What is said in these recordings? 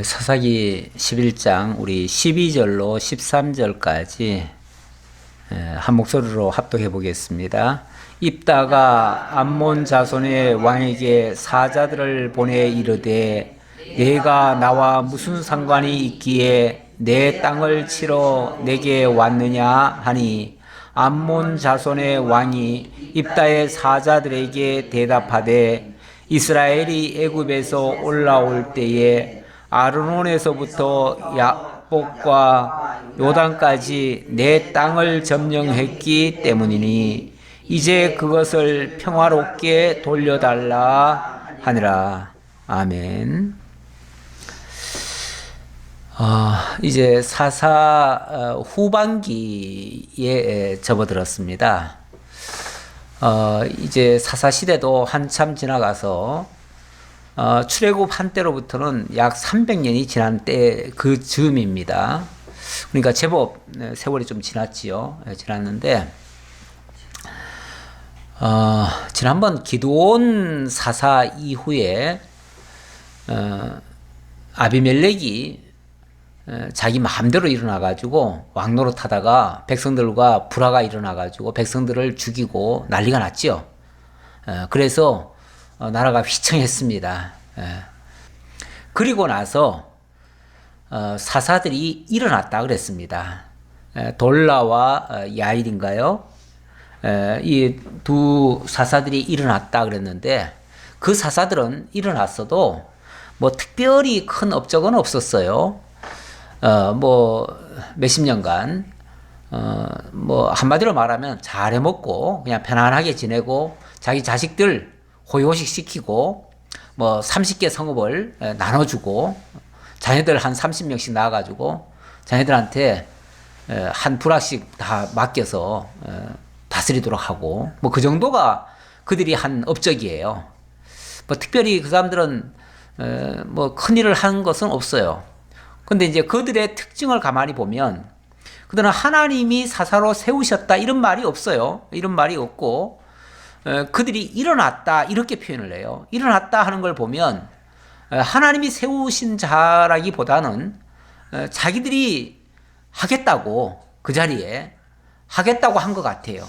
사사기 11장 우리 12절로 13절까지 한 목소리로 합독해 보겠습니다. 입다가 암몬 자손의 왕에게 사자들을 보내 이르되 내가 나와 무슨 상관이 있기에 내 땅을 치러 내게 왔느냐 하니 암몬 자손의 왕이 입다의 사자들에게 대답하되 이스라엘이 애굽에서 올라올 때에 아르논에서부터 야복과 요단까지 내 땅을 점령했기 때문이니 이제 그것을 평화롭게 돌려달라 하니라. 아멘. 이제 사사 후반기에 접어들었습니다. 이제 사사 시대도 한참 지나가서 출애굽 한때로부터는 약 300년이 지난 때 그 즈음입니다. 그러니까 제법 세월이 좀 지났지요. 지났는데 지난번 기드온 사사 이후에 아비멜렉이 자기 마음대로 일어나가지고 왕노릇 하다가 백성들과 불화가 일어나가지고 백성들을 죽이고 난리가 났죠. 그래서 나라가 휘청했습니다. 그리고 나서 사사들이 일어났다 그랬습니다. 돌라와 야일인가요? 이 두 사사들이 일어났다 그랬는데 그 사사들은 일어났어도 뭐 특별히 큰 업적은 없었어요. 뭐 몇십 년간 뭐 한마디로 말하면 잘해 먹고 그냥 편안하게 지내고 자기 자식들 호의호식 시키고 뭐 30개 성읍을 나눠주고 자녀들 한 30명씩 낳아가지고 자녀들한테 한 부락씩 다 맡겨서 다스리도록 하고 뭐 그 정도가 그들이 한 업적이에요. 뭐 특별히 그 사람들은 뭐 큰일을 한 것은 없어요. 근데 이제 그들의 특징을 가만히 보면 그들은 하나님이 사사로 세우셨다 이런 말이 없어요. 이런 말이 없고 그들이 일어났다 이렇게 표현을 해요. 일어났다 하는 걸 보면 하나님이 세우신 자라기보다는 자기들이 하겠다고 그 자리에 하겠다고 한 것 같아요.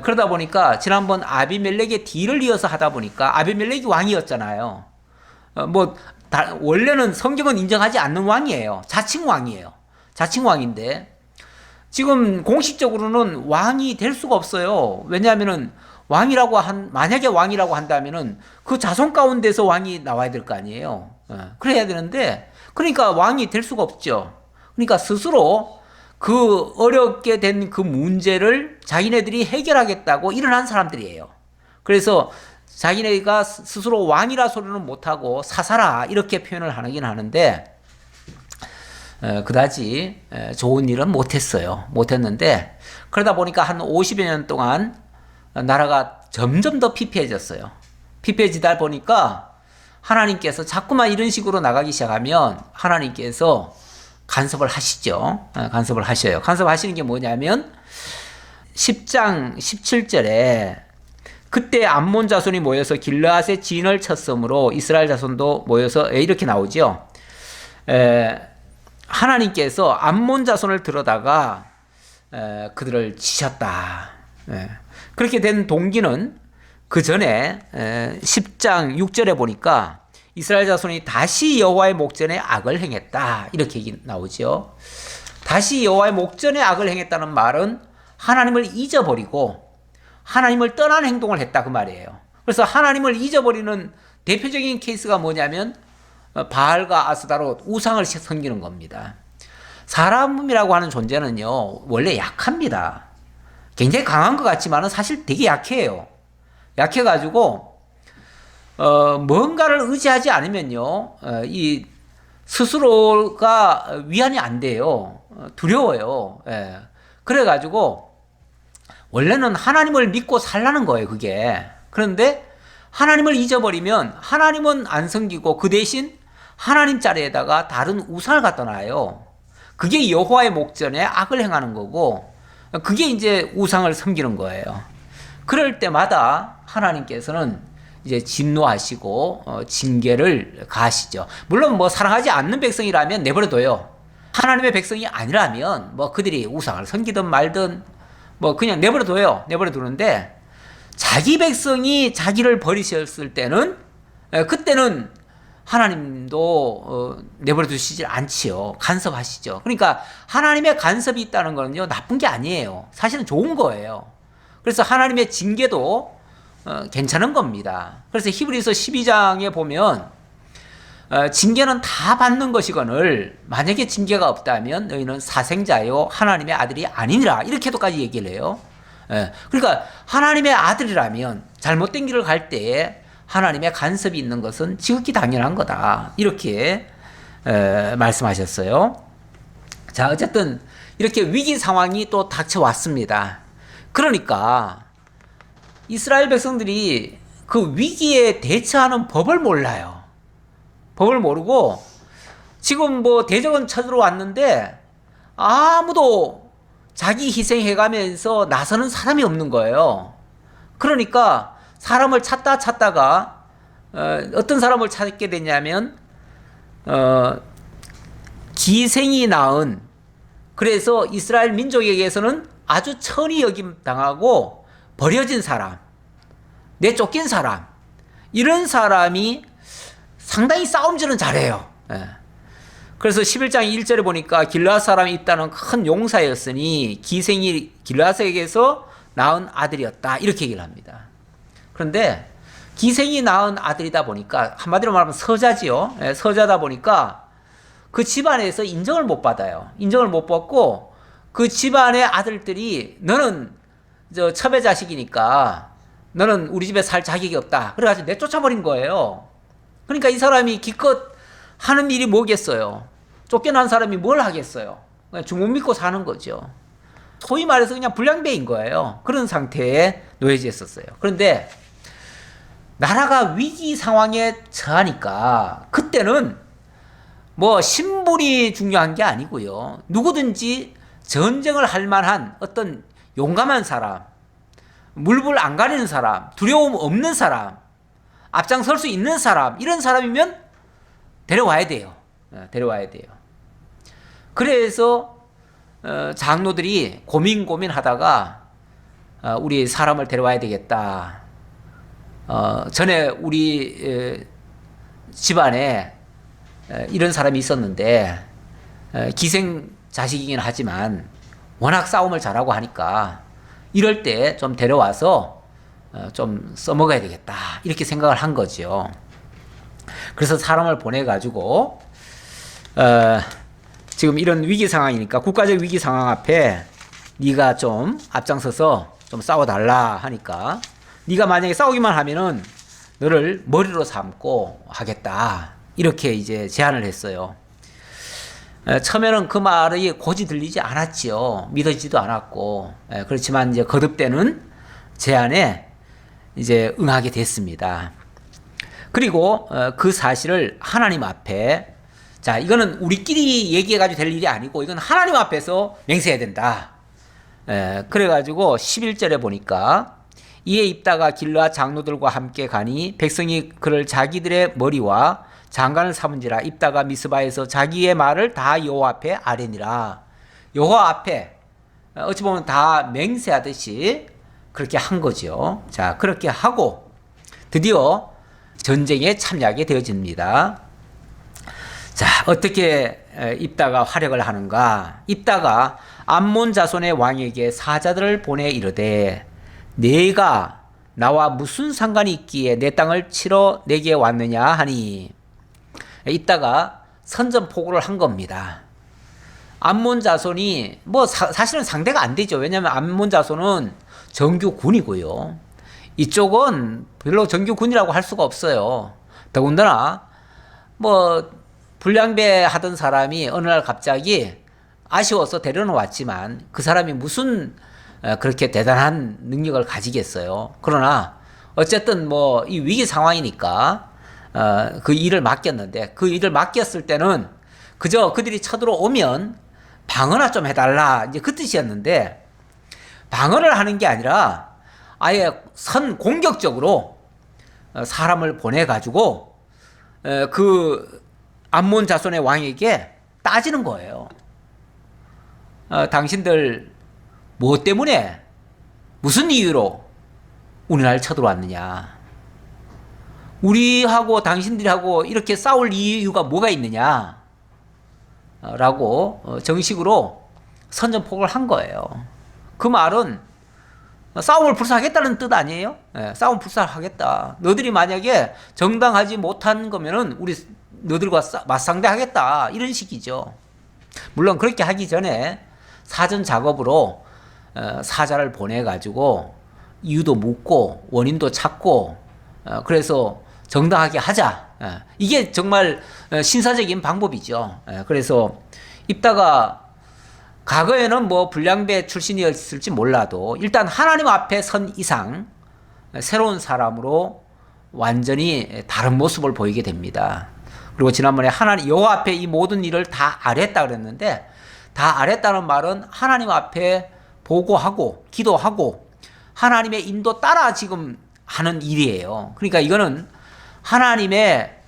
그러다 보니까 지난번 아비멜렉의 뒤를 이어서 하다 보니까 아비멜렉이 왕이었잖아요. 원래는 성경은 인정하지 않는 왕이에요. 자칭 왕이에요. 자칭 왕인데 지금 공식적으로는 왕이 될 수가 없어요. 왜냐하면은 만약에 왕이라고 한다면은 그 자손 가운데서 왕이 나와야 될 거 아니에요. 그래야 되는데, 그러니까 왕이 될 수가 없죠. 그러니까 스스로 그 어렵게 된 그 문제를 자기네들이 해결하겠다고 일어난 사람들이에요. 그래서 자기네가 스스로 왕이라 소리는 못하고 사사라 이렇게 표현을 하긴 하는데 그다지 좋은 일은 못했는데 그러다 보니까 한 50여 년 동안 나라가 점점 더 피폐해졌어요. 피폐해지다 보니까 하나님께서 자꾸만 이런 식으로 나가기 시작하면 하나님께서 간섭을 하시죠. 간섭을 하셔요. 간섭하시는 게 뭐냐면 10장 17절에 그때 암몬 자손이 모여서 길르앗에 진을 쳤으므로 이스라엘 자손도 모여서 이렇게 나오죠. 하나님께서 암몬 자손을 들어다가 그들을 치셨다. 그렇게 된 동기는 그 전에 10장 6절에 보니까 이스라엘 자손이 다시 여호와의 목전에 악을 행했다 이렇게 나오죠. 다시 여호와의 목전에 악을 행했다는 말은 하나님을 잊어버리고 하나님을 떠난 행동을 했다 그 말이에요. 그래서 하나님을 잊어버리는 대표적인 케이스가 뭐냐면 바알과 아스다롯 우상을 섬기는 겁니다. 사람이라고 하는 존재는요 원래 약합니다. 굉장히 강한 것 같지만 사실 되게 약해요. 약해가지고 뭔가를 의지하지 않으면요 이 스스로가 위안이 안 돼요. 두려워요. 그래가지고 원래는 하나님을 믿고 살라는 거예요, 그게. 그런데 하나님을 잊어버리면 하나님은 안 섬기고 그 대신 하나님 자리에다가 다른 우상을 갖다 놔요. 그게 여호와의 목전에 악을 행하는 거고 그게 이제 우상을 섬기는 거예요. 그럴 때마다 하나님께서는 이제 진노하시고 징계를 가하시죠. 물론 뭐 사랑하지 않는 백성이라면 내버려둬요. 하나님의 백성이 아니라면 뭐 그들이 우상을 섬기든 말든 뭐 그냥 내버려둬요. 내버려두는데 자기 백성이 자기를 버리셨을 때는 그때는 하나님도 내버려 두시질 않지요. 간섭하시죠. 그러니까 하나님의 간섭이 있다는 거는요, 나쁜 게 아니에요. 사실은 좋은 거예요. 그래서 하나님의 징계도 괜찮은 겁니다. 그래서 히브리서 12장에 보면 징계는 다 받는 것이거늘 만약에 징계가 없다면 너희는 사생자요 하나님의 아들이 아니니라, 이렇게도까지 얘기를 해요. 그러니까 하나님의 아들이라면 잘못된 길을 갈 때에 하나님의 간섭이 있는 것은 지극히 당연한 거다, 이렇게 말씀하셨어요. 자, 어쨌든 이렇게 위기 상황이 또 닥쳐왔습니다. 그러니까 이스라엘 백성들이 그 위기에 대처하는 법을 몰라요. 법을 모르고 지금 뭐 대적은 쳐들어왔는데 아무도 자기 희생해가면서 나서는 사람이 없는 거예요. 그러니까 사람을 찾다가 어떤 사람을 찾게 되냐면 기생이 낳은, 그래서 이스라엘 민족에게서는 아주 천히 여김 당하고 버려진 사람, 내쫓긴 사람, 이런 사람이 상당히 싸움질은 잘해요. 그래서 11장 1절에 보니까 길르앗 사람이 있다는 큰 용사였으니 기생이 길르앗에게서 낳은 아들이었다, 이렇게 얘기를 합니다. 그런데 기생이 낳은 아들이다 보니까 한마디로 말하면 서자지요. 서자다 보니까 그 집안에서 인정을 못 받아요. 인정을 못 받고 그 집안의 아들들이 너는 저 첩의 자식이니까 너는 우리 집에 살 자격이 없다, 그래가지고 내쫓아버린 거예요. 그러니까 이 사람이 기껏 하는 일이 뭐겠어요? 쫓겨난 사람이 뭘 하겠어요? 그냥 주문 믿고 사는 거죠. 소위 말해서 그냥 불량배인 거예요. 그런 상태에 놓여져 있었어요. 그런데 나라가 위기 상황에 처하니까 그때는 뭐 신분이 중요한 게 아니고요. 누구든지 전쟁을 할 만한 어떤 용감한 사람, 물불 안 가리는 사람, 두려움 없는 사람, 앞장설 수 있는 사람, 이런 사람이면 데려와야 돼요. 데려와야 돼요. 그래서 장로들이 고민하다가 우리 사람을 데려와야 되겠다. 전에 우리 집안에 이런 사람이 있었는데 기생 자식이긴 하지만 워낙 싸움을 잘하고 하니까 이럴 때 좀 데려와서 좀 써먹어야 되겠다, 이렇게 생각을 한 거죠. 그래서 사람을 보내가지고 지금 이런 위기 상황이니까, 국가적 위기 상황 앞에 네가 좀 앞장서서 좀 싸워달라 하니까, 네가 만약에 싸우기만 하면은 너를 머리로 삼고 하겠다, 이렇게 이제 제안을 했어요. 처음에는 그 말이 고지 들리지 않았지요. 믿어지지도 않았고, 그렇지만 이제 거듭되는 제안에 이제 응하게 됐습니다. 그리고 그 사실을 하나님 앞에, 자, 이거는 우리끼리 얘기해가지고 될 일이 아니고 이건 하나님 앞에서 맹세해야 된다. 그래가지고 11절에 보니까 이에 입다가 길르앗 장로들과 함께 가니 백성이 그를 자기들의 머리와 장관을 삼은지라. 입다가 미스바에서 자기의 말을 다 여호와 앞에 아뢰니라. 여호와 앞에 어찌 보면 다 맹세하듯이 그렇게 한 거죠. 자, 그렇게 하고 드디어 전쟁에 참여하게 되어집니다. 자, 어떻게 입다가 활약을 하는가? 입다가 암몬 자손의 왕에게 사자들을 보내 이르되 내가 나와 무슨 상관이 있기에 내 땅을 치러 내게 왔느냐 하니, 입다가 선전포고를 한 겁니다. 암몬 자손이 뭐 사실은 상대가 안 되죠. 왜냐하면 암몬 자손은 정규군이고요. 이쪽은 별로 정규군이라고 할 수가 없어요. 더군다나 뭐 불량배 하던 사람이 어느 날 갑자기 아쉬워서 데려놓았지만 그 사람이 무슨 그렇게 대단한 능력을 가지겠어요. 그러나 어쨌든 뭐 이 위기 상황이니까 그 일을 맡겼는데, 그 일을 맡겼을 때는 그저 그들이 쳐들어오면 방어나 좀 해달라, 이제 그 뜻이었는데, 방어를 하는 게 아니라 아예 공격적으로 사람을 보내가지고 그 암몬 자손의 왕에게 따지는 거예요. 당신들 뭐 때문에 무슨 이유로 우리나라를 쳐들어왔느냐? 우리하고 당신들하고 이렇게 싸울 이유가 뭐가 있느냐? 라고 정식으로 선전포고를 한 거예요. 그 말은 싸움을 불사하겠다는 뜻 아니에요? 싸움 불사하겠다. 너들이 만약에 정당하지 못한 거면은 우리 너들과 맞상대하겠다. 이런 식이죠. 물론 그렇게 하기 전에 사전 작업으로 사자를 보내가지고 이유도 묻고 원인도 찾고 그래서 정당하게 하자. 이게 정말 신사적인 방법이죠. 그래서 입다가 과거에는 뭐 불량배 출신이었을지 몰라도 일단 하나님 앞에 선 이상 새로운 사람으로 완전히 다른 모습을 보이게 됩니다. 그리고 지난번에 하나님 여호와 앞에 이 모든 일을 다 아뢰었다 그랬는데 다 아뢰었다는 말은 하나님 앞에 보고하고 기도하고 하나님의 인도 따라 지금 하는 일이에요. 그러니까 이거는 하나님의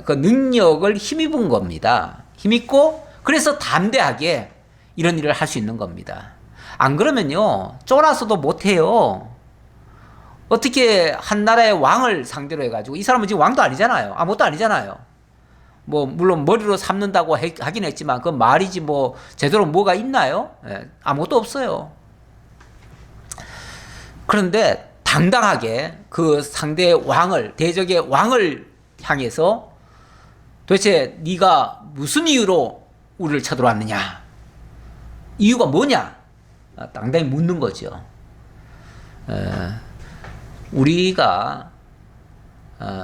그 능력을 힘입은 겁니다. 힘입고 그래서 담대하게 이런 일을 할 수 있는 겁니다. 안 그러면요 쫄아서도 못해요. 어떻게 한 나라의 왕을 상대로 해가지고 이 사람은 지금 왕도 아니잖아요. 아무것도 아니잖아요. 뭐 물론 머리로 삼는다고 하긴 했지만 그 말이지 뭐 제대로 뭐가 있나요? 아무것도 없어요. 그런데 당당하게 그 상대의 왕을 대적의 왕을 향해서 도대체 네가 무슨 이유로 우리를 쳐들어왔느냐? 이유가 뭐냐? 당당히 묻는 거죠. 우리가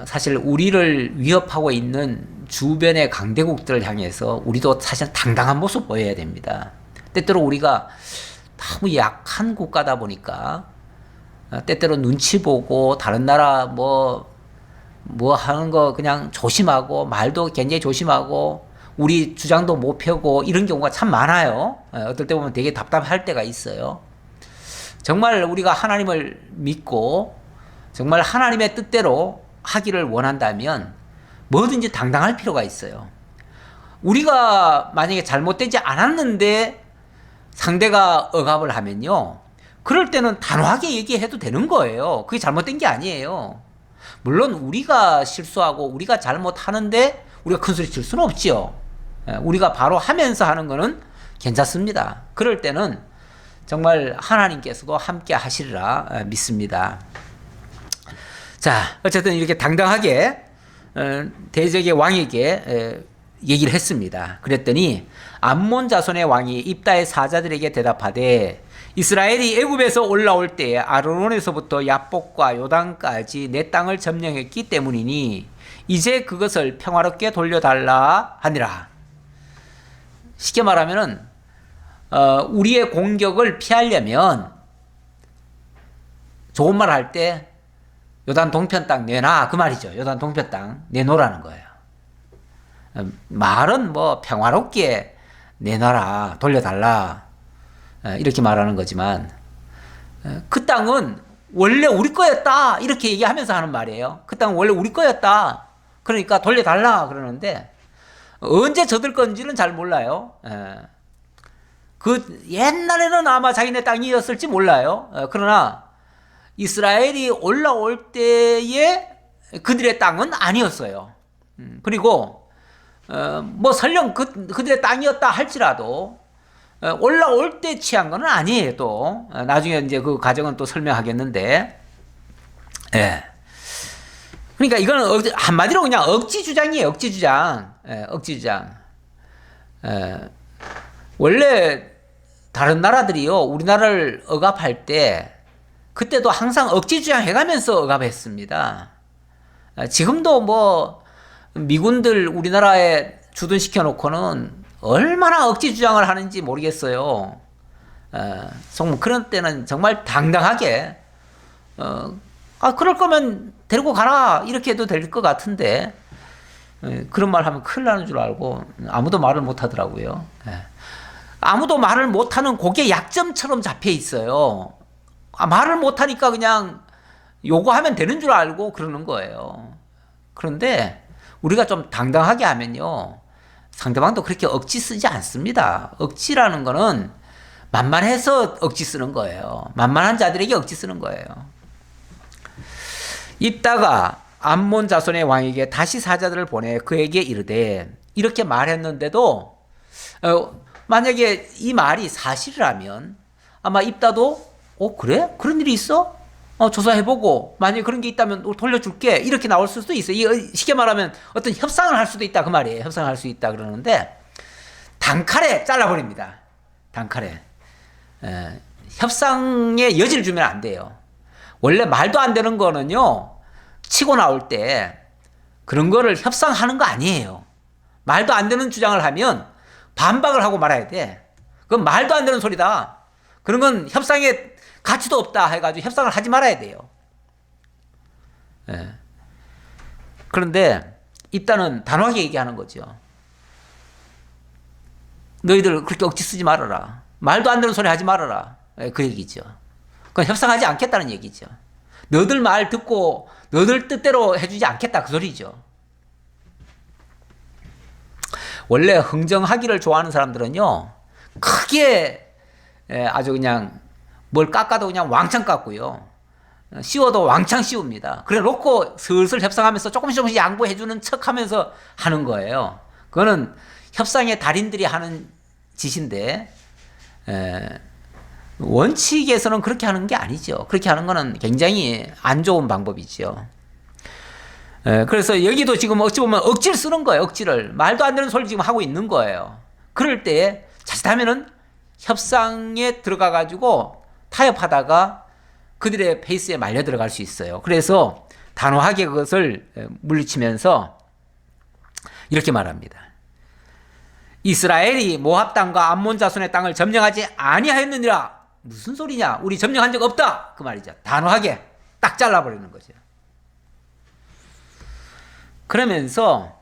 사실 우리를 위협하고 있는 주변의 강대국들을 향해서 우리도 사실 당당한 모습 보여야 됩니다. 때때로 우리가 너무 약한 국가다 보니까 때때로 눈치 보고 다른 나라 뭐 하는 거 그냥 조심하고 말도 굉장히 조심하고 우리 주장도 못 펴고 이런 경우가 참 많아요. 어떨 때 보면 되게 답답할 때가 있어요. 정말 우리가 하나님을 믿고 정말 하나님의 뜻대로 하기를 원한다면 뭐든지 당당할 필요가 있어요. 우리가 만약에 잘못되지 않았는데 상대가 억압을 하면요. 그럴 때는 단호하게 얘기해도 되는 거예요. 그게 잘못된 게 아니에요. 물론 우리가 실수하고 우리가 잘못하는데 우리가 큰소리 칠 수는 없지요. 우리가 바로 하면서 하는 거는 괜찮습니다. 그럴 때는 정말 하나님께서도 함께 하시리라 믿습니다. 자, 어쨌든 이렇게 당당하게 대적의 왕에게 얘기를 했습니다. 그랬더니 암몬 자손의 왕이 입다의 사자들에게 대답하되 이스라엘이 애굽에서 올라올 때에 아르논에서부터 야복과 요단까지 내 땅을 점령했기 때문이니 이제 그것을 평화롭게 돌려달라 하니라. 쉽게 말하면은 우리의 공격을 피하려면 좋은 말 할 때 요단 동편 땅 내놔 그 말이죠. 요단 동편 땅 내놓으라는 거예요. 말은 뭐 평화롭게 내놔라 돌려달라 이렇게 말하는 거지만 그 땅은 원래 우리 거였다 이렇게 얘기하면서 하는 말이에요. 그 땅은 원래 우리 거였다 그러니까 돌려달라 그러는데 언제 저들 건지는 잘 몰라요. 그 옛날에는 아마 자기네 땅이었을지 몰라요. 그러나 이스라엘이 올라올 때에 그들의 땅은 아니었어요. 그리고 뭐 설령 그들의 땅이었다 할지라도 올라올 때 취한 건 아니에요. 또 나중에 이제 그 과정은 또 설명하겠는데, 예. 그러니까 이거는 한마디로 그냥 억지 주장이에요. 억지 주장, 억지 주장. 원래 다른 나라들이요 우리나라를 억압할 때 그때도 항상 억지 주장 해가면서 억압했습니다. 지금도 뭐 미군들 우리나라에 주둔시켜 놓고는 얼마나 억지 주장을 하는지 모르겠어요. 정말 그런 때는 정말 당당하게 그럴 거면 데리고 가라 이렇게 해도 될 것 같은데 그런 말 하면 큰일 나는 줄 알고 아무도 말을 못 하더라고요. 아무도 말을 못하는 그게 약점처럼 잡혀 있어요. 말을 못하니까 그냥 요구하면 되는 줄 알고 그러는 거예요. 그런데 우리가 좀 당당하게 하면요, 상대방도 그렇게 억지 쓰지 않습니다. 억지라는 거는 만만해서 억지 쓰는 거예요. 만만한 자들에게 억지 쓰는 거예요. 이따가 암몬 자손의 왕에게 다시 사자들을 보내 그에게 이르되, 이렇게 말했는데도 만약에 이 말이 사실이라면 아마 입다도 그래? 그런 일이 있어? 조사해보고 만약에 그런 게 있다면 돌려줄게, 이렇게 나올 수도 있어요. 쉽게 말하면 어떤 협상을 할 수도 있다 그 말이에요. 협상을 할 수 있다 그러는데 단칼에 잘라버립니다. 단칼에. 협상에 여지를 주면 안 돼요. 원래 말도 안 되는 거는요, 치고 나올 때 그런 거를 협상하는 거 아니에요. 말도 안 되는 주장을 하면 반박을 하고 말아야 돼. 그건 말도 안 되는 소리다. 그런 건 협상에 가치도 없다 해가지고 협상을 하지 말아야 돼요. 그런데 일단은 단호하게 얘기하는 거죠. 너희들 그렇게 억지 쓰지 말아라. 말도 안 되는 소리 하지 말아라. 그 얘기죠. 그건 협상하지 않겠다는 얘기죠. 너들 말 듣고 너들 뜻대로 해주지 않겠다 그 소리죠. 원래 흥정하기를 좋아하는 사람들은요, 크게 아주 그냥 뭘 깎아도 그냥 왕창 깎고요, 씌워도 왕창 씌웁니다. 그래 놓고 슬슬 협상하면서 조금씩 양보해주는 척 하면서 하는 거예요. 그거는 협상의 달인들이 하는 짓인데, 원칙에서는 그렇게 하는 게 아니죠. 그렇게 하는 거는 굉장히 안 좋은 방법이죠. 그래서 여기도 지금 어찌 보면 억지를 쓰는 거예요. 억지를. 말도 안 되는 소리를 지금 하고 있는 거예요. 그럴 때 자칫하면은 협상에 들어가가지고 타협하다가 그들의 페이스에 말려 들어갈 수 있어요. 그래서 단호하게 그것을 물리치면서 이렇게 말합니다. 이스라엘이 모압 땅과 암몬 자손의 땅을 점령하지 아니하였느니라. 무슨 소리냐? 우리 점령한 적 없다. 그 말이죠. 단호하게 딱 잘라버리는 거죠. 그러면서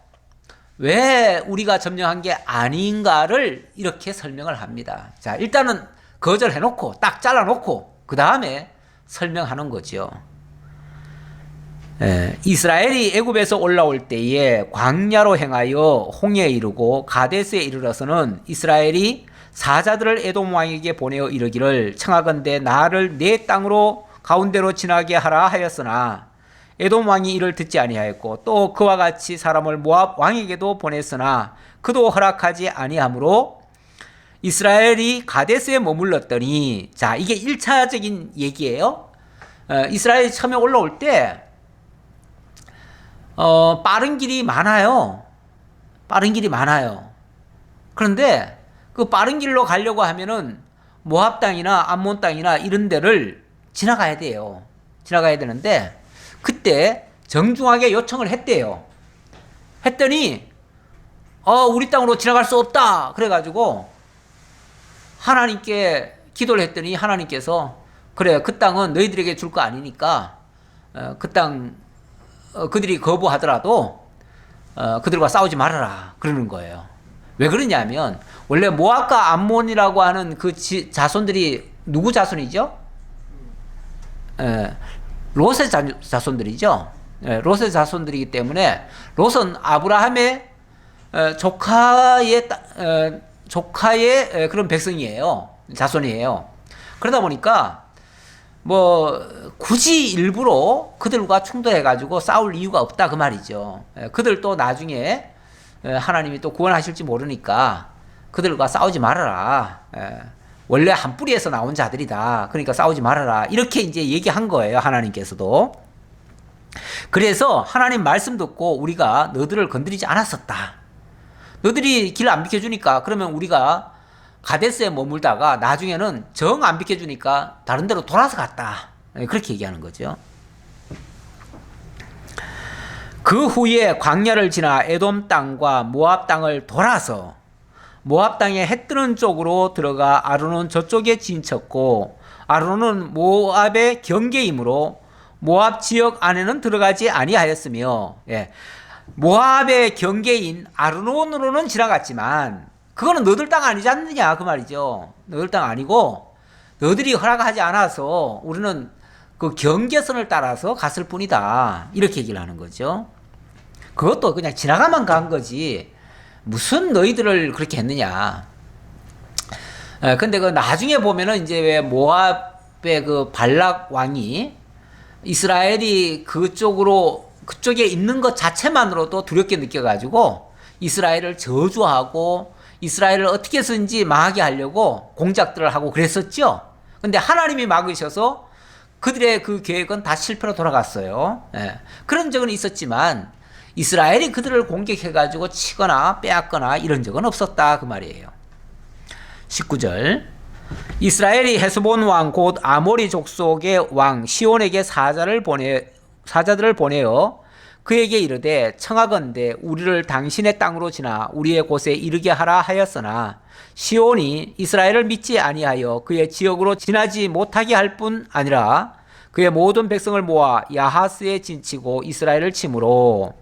왜 우리가 점령한 게 아닌가를 이렇게 설명을 합니다. 자, 일단은 거절해놓고 딱 잘라놓고 그 다음에 설명하는 거죠. 이스라엘이 애굽에서 올라올 때에 광야로 행하여 홍해에 이르고 가데스에 이르러서는 이스라엘이 사자들을 에돔 왕에게 보내어 이르기를 청하건대 나를 내 땅으로 가운데로 지나게 하라 하였으나 에돔 왕이 이를 듣지 아니하였고 또 그와 같이 사람을 모압 왕에게도 보냈으나 그도 허락하지 아니하므로 이스라엘이 가데스에 머물렀더니, 자, 이게 1차적인 얘기예요. 이스라엘이 처음에 올라올 때 빠른 길이 많아요. 빠른 길이 많아요. 그런데 그 빠른 길로 가려고 하면은 모압 땅이나 암몬 땅이나 이런 데를 지나가야 돼요. 지나가야 되는데 그때 정중하게 요청을 했대요. 했더니 우리 땅으로 지나갈 수 없다. 그래가지고 하나님께 기도를 했더니 하나님께서 그래, 그 땅은 너희들에게 줄 거 아니니까 그 땅 그들이 거부하더라도 그들과 싸우지 말아라 그러는 거예요. 왜 그러냐면 원래 모압과 암몬이라고 하는 그 자손들이 누구 자손이죠? 롯의 자손들이죠. 롯의 자손들이기 때문에 롯은 아브라함의 조카의 그런 백성이에요. 자손이에요. 그러다 보니까 굳이 일부러 그들과 충돌해가지고 싸울 이유가 없다 그 말이죠. 그들도 나중에 하나님이 또 구원하실지 모르니까 그들과 싸우지 말아라. 원래 한 뿌리에서 나온 자들이다. 그러니까 싸우지 말아라. 이렇게 이제 얘기한 거예요. 하나님께서도. 그래서 하나님 말씀 듣고 우리가 너들을 건드리지 않았었다. 너들이 길 안 비켜주니까 그러면 우리가 가데스에 머물다가 나중에는 정 안 비켜주니까 다른 데로 돌아서 갔다. 그렇게 얘기하는 거죠. 그 후에 광야를 지나 에돔 땅과 모압 땅을 돌아서 모압 땅의 해 뜨는 쪽으로 들어가 아르논 저쪽에 진쳤고 아르논은 모압의 경계이므로 모압 지역 안에는 들어가지 아니하였으며, 모압의 경계인 아르논으로는 지나갔지만 그거는 너들 땅 아니지 않느냐 그 말이죠. 너들 땅 아니고 너들이 허락하지 않아서 우리는 그 경계선을 따라서 갔을 뿐이다. 이렇게 얘기를 하는 거죠. 그것도 그냥 지나가만 간 거지. 무슨 너희들을 그렇게 했느냐. 근데 그 나중에 보면은 이제 왜 모압의 그 발락 왕이 이스라엘이 그쪽에 있는 것 자체만으로도 두렵게 느껴가지고 이스라엘을 저주하고 이스라엘을 어떻게 해서든지 망하게 하려고 공작들을 하고 그랬었죠. 근데 하나님이 막으셔서 그들의 그 계획은 다 실패로 돌아갔어요. 그런 적은 있었지만 이스라엘이 그들을 공격해가지고 치거나 빼앗거나 이런 적은 없었다 그 말이에요. 19절 이스라엘이 헤스본 왕 곧 아모리 족속의 왕 시온에게 사자들을 보내어 그에게 이르되 청하건대 우리를 당신의 땅으로 지나 우리의 곳에 이르게 하라 하였으나 시온이 이스라엘을 믿지 아니하여 그의 지역으로 지나지 못하게 할 뿐 아니라 그의 모든 백성을 모아 야하스에 진치고 이스라엘을 치므로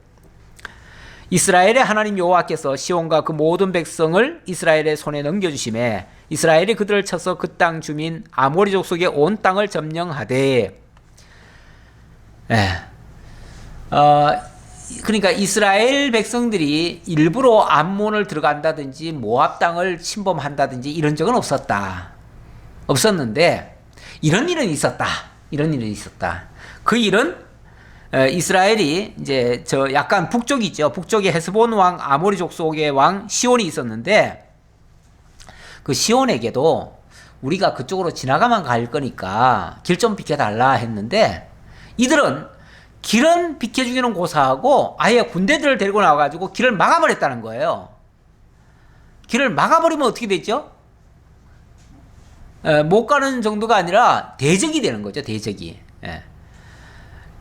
이스라엘의 하나님 여호와께서 시온과 그 모든 백성을 이스라엘의 손에 넘겨주심에 이스라엘이 그들을 쳐서 그 땅 주민 아모리 족속의 온 땅을 점령하되 그러니까 이스라엘 백성들이 일부러 암몬을 들어간다든지 모압 땅을 침범한다든지 이런 적은 없었는데 이런 일은 있었다. 그 일은 이스라엘이 이제 저 약간 북쪽이죠. 북쪽에 헤스본 왕 아모리 족속의 왕 시온이 있었는데 그 시온에게도 우리가 그쪽으로 지나가만 갈 거니까 길 좀 비켜달라 했는데 이들은 길은 비켜주기는 고사하고 아예 군대들을 데리고 나와가지고 길을 막아버렸다는 거예요. 길을 막아버리면 어떻게 되죠? 못 가는 정도가 아니라 대적이 되는 거죠. 대적이.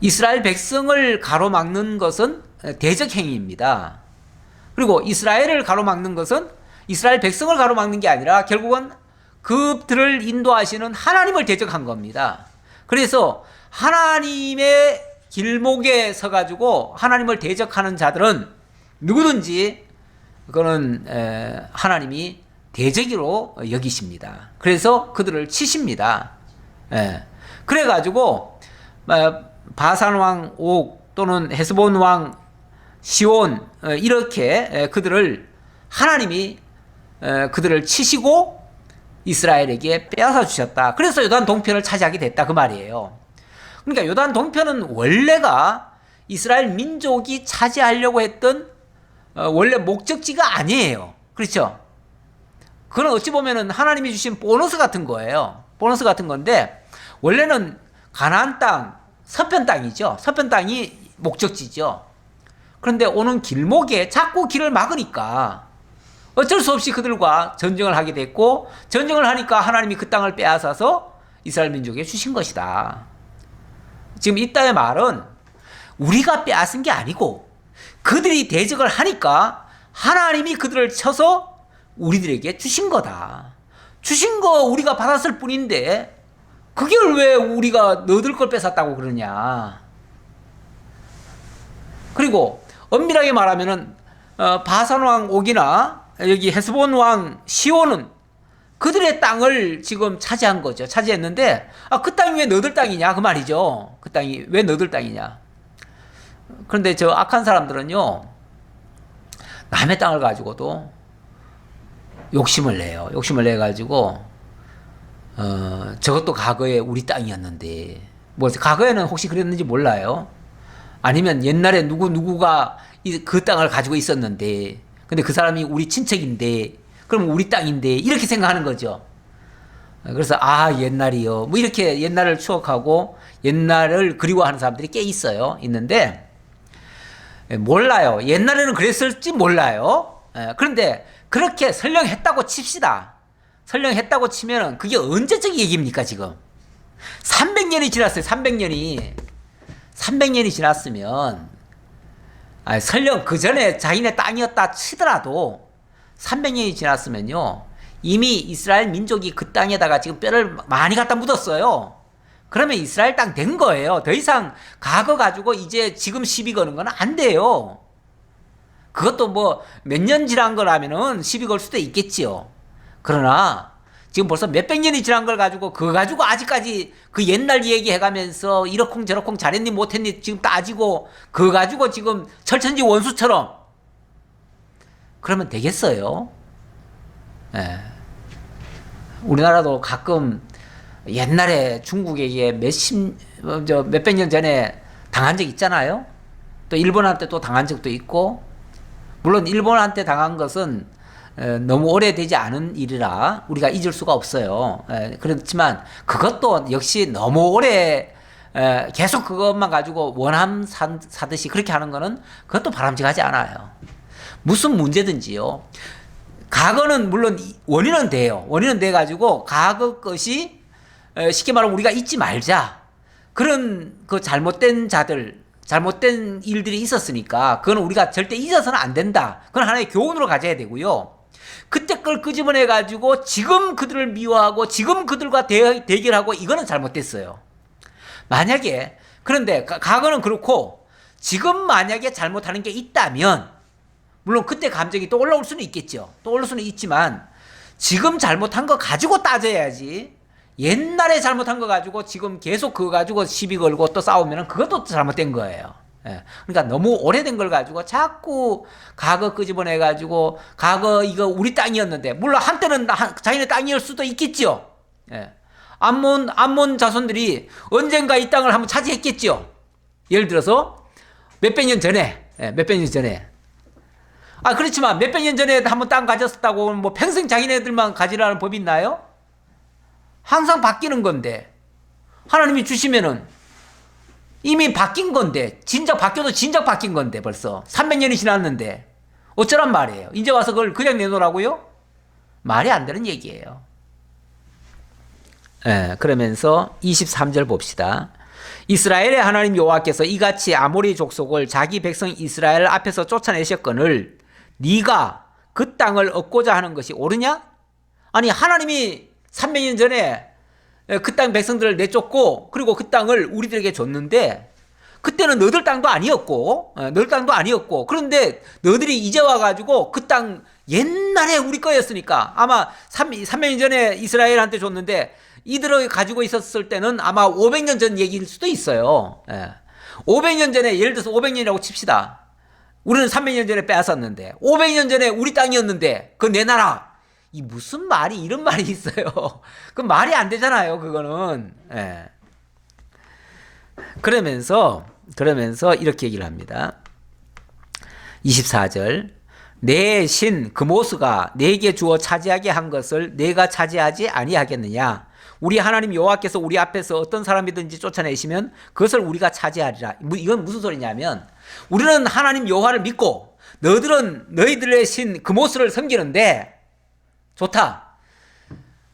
이스라엘 백성을 가로막는 것은 대적 행위입니다. 그리고 이스라엘을 가로막는 것은 이스라엘 백성을 가로막는 게 아니라 결국은 그들을 인도하시는 하나님을 대적한 겁니다. 그래서 하나님의 길목에 서가지고 하나님을 대적하는 자들은 누구든지 그거는 하나님이 대적으로 여기십니다. 그래서 그들을 치십니다. 그래가지고 바산 왕 옥 또는 헤스본 왕 시온 이렇게 그들을 하나님이 그들을 치시고 이스라엘에게 빼앗아 주셨다. 그래서 요단 동편을 차지하게 됐다 그 말이에요. 그러니까 요단 동편은 원래가 이스라엘 민족이 차지하려고 했던 원래 목적지가 아니에요. 그렇죠? 그건 어찌 보면은 하나님이 주신 보너스 같은 거예요. 보너스 같은 건데 원래는 가나안 땅, 서편 땅이죠. 서편 땅이 목적지죠. 그런데 오는 길목에 자꾸 길을 막으니까 어쩔 수 없이 그들과 전쟁을 하게 됐고 전쟁을 하니까 하나님이 그 땅을 빼앗아서 이스라엘 민족에 주신 것이다. 지금 이따의 말은 우리가 빼앗은 게 아니고 그들이 대적을 하니까 하나님이 그들을 쳐서 우리들에게 주신 거다. 주신 거 우리가 받았을 뿐인데 그걸 왜 우리가 너들 걸 뺏었다고 그러냐. 그리고 엄밀하게 말하면은 바산 왕 옥이나 여기 헤스본 왕 시온은 그들의 땅을 지금 차지한 거죠. 차지했는데 그 땅이 왜 너들 땅이냐 그 말이죠. 그 땅이 왜 너들 땅이냐. 그런데 저 악한 사람들은요 남의 땅을 가지고도 욕심을 내요. 욕심을 내가지고 저것도 과거에 우리 땅이었는데 뭐 과거에는 혹시 그랬는지 몰라요. 아니면 옛날에 누구가 그 땅을 가지고 있었는데 근데 그 사람이 우리 친척인데 그럼 우리 땅인데 이렇게 생각하는 거죠. 그래서 옛날이요 뭐 이렇게 옛날을 추억하고 옛날을 그리워하는 사람들이 꽤 있는데 몰라요. 옛날에는 그랬을지 몰라요. 그런데 그렇게 설령했다고 칩시다. 설령했다고 치면은 그게 언제적 얘기입니까 지금? 300년이 지났어요. 300년이 지났으면 설령 그 전에 자기네 땅이었다 치더라도 300년이 지났으면요 이미 이스라엘 민족이 그 땅에다가 지금 뼈를 많이 갖다 묻었어요. 그러면 이스라엘 땅 된 거예요. 더 이상 과거 가지고 이제 지금 시비 거는 건 안 돼요. 그것도 뭐 몇 년 지난 거라면은 시비 걸 수도 있겠지요. 그러나 지금 벌써 몇백 년이 지난 걸 가지고 그거 가지고 아직까지 그 옛날 얘기해가면서 이러쿵 저러쿵 잘했니 못했니 지금 따지고 그거 가지고 지금 철천지 원수처럼 그러면 되겠어요? 예. 우리나라도 가끔 옛날에 중국에게 몇백 년 전에 당한 적 있잖아요. 또 일본한테 또 당한 적도 있고, 물론 일본한테 당한 것은 너무 오래되지 않은 일이라 우리가 잊을 수가 없어요. 그렇지만 그것도 역시 너무 오래 계속 그것만 가지고 원함 사듯이 그렇게 하는 거는 그것도 바람직하지 않아요. 무슨 문제든지요. 과거는 물론 원인은 돼요. 원인은 돼 가지고 과거 것이 쉽게 말하면 우리가 잊지 말자. 그런 그 잘못된 자들, 잘못된 일들이 있었으니까 그건 우리가 절대 잊어서는 안 된다. 그건 하나의 교훈으로 가져야 되고요. 그때 걸 끄집어내 가지고 지금 그들을 미워하고 지금 그들과 대결하고 이거는 잘못됐어요. 만약에 그런데 과거는 그렇고 지금 만약에 잘못하는 게 있다면 물론 그때 감정이 또 올라올 수는 있겠죠. 또 올라올 수는 있지만 지금 잘못한 거 가지고 따져야지. 옛날에 잘못한 거 가지고 지금 계속 그거 가지고 시비 걸고 또 싸우면 그것도 잘못된 거예요. 예. 그러니까 너무 오래된 걸 가지고 자꾸 과거 끄집어내 가지고 과거 이거 우리 땅이었는데 물론 한때는 자기네 땅이었을 수도 있겠죠. 예. 암몬 자손들이 언젠가 이 땅을 한번 차지했겠죠. 예를 들어서 몇백 년 전에 몇백 년 전에 그렇지만 몇백 년 전에 한번 땅 가졌었다고 뭐 평생 자기네들만 가지라는 법이 있나요? 항상 바뀌는 건데 하나님이 주시면은 이미 바뀐 건데 진작 바뀌어도 진작 바뀐 건데 벌써 300년이 지났는데 어쩌란 말이에요. 이제 와서 그걸 그냥 내놓으라고요? 말이 안 되는 얘기예요. 그러면서 23절 봅시다. 이스라엘의 하나님 여호와께서 이같이 아모리 족속을 자기 백성 이스라엘 앞에서 쫓아내셨거늘 네가 그 땅을 얻고자 하는 것이 옳으냐? 아니 하나님이 300년 전에 그 땅 백성들을 내쫓고 그리고 그 땅을 우리들에게 줬는데 그때는 너들 땅도 아니었고 너들 땅도 아니었고 그런데 너들이 이제 와가지고 그 땅 옛날에 우리 거였으니까 아마 300년 전에 이스라엘한테 줬는데 이들을 가지고 있었을 때는 아마 500년 전 얘기일 수도 있어요. 500년 전에 예를 들어서 500년이라고 칩시다. 우리는 300년 전에 빼앗았는데 500년 전에 우리 땅이었는데 그거 내놔라. 이 무슨 말이 이런 말이 있어요. 그 말이 안 되잖아요. 그거는. 그러면서 이렇게 얘기를 합니다. 24절 내 신 그모스가 내게 주어 차지하게 한 것을 내가 차지하지 아니하겠느냐. 우리 하나님 여호와께서 우리 앞에서 어떤 사람이든지 쫓아내시면 그것을 우리가 차지하리라. 이건 무슨 소리냐면 우리는 하나님 여호와를 믿고 너희들은 너희들의 신 그모스를 섬기는데 좋다.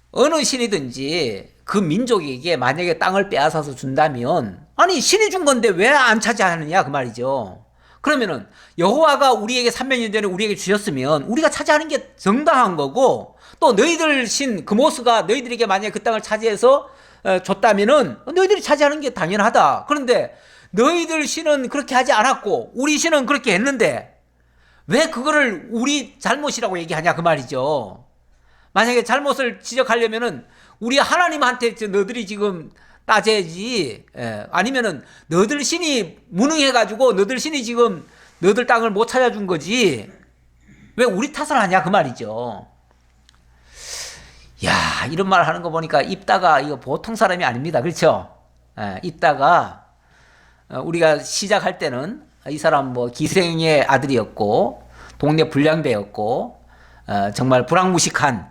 어느 신이든지 그 민족에게 만약에 땅을 빼앗아서 준다면 아니 신이 준 건데 왜 안 차지하느냐 그 말이죠. 그러면은 여호와가 우리에게 300년 전에 우리에게 주셨으면 우리가 차지하는 게 정당한 거고 또 너희들 신 그모스가 너희들에게 만약에 그 땅을 차지해서 줬다면은 너희들이 차지하는 게 당연하다. 그런데 너희들 신은 그렇게 하지 않았고 우리 신은 그렇게 했는데 왜 그거를 우리 잘못이라고 얘기하냐 그 말이죠. 만약에 잘못을 지적하려면은 우리 하나님한테 너희들이 지금 따져야지. 아니면은 너희들 신이 무능해가지고 너희들 신이 지금 너희들 땅을 못 찾아준 거지. 왜 우리 탓을 하냐 그 말이죠. 야 이런 말 하는 거 보니까 입다가 이거 보통 사람이 아닙니다. 그렇죠? 입다가 우리가 시작할 때는 이 사람 뭐 기생의 아들이었고 동네 불량배였고 정말 불황무식한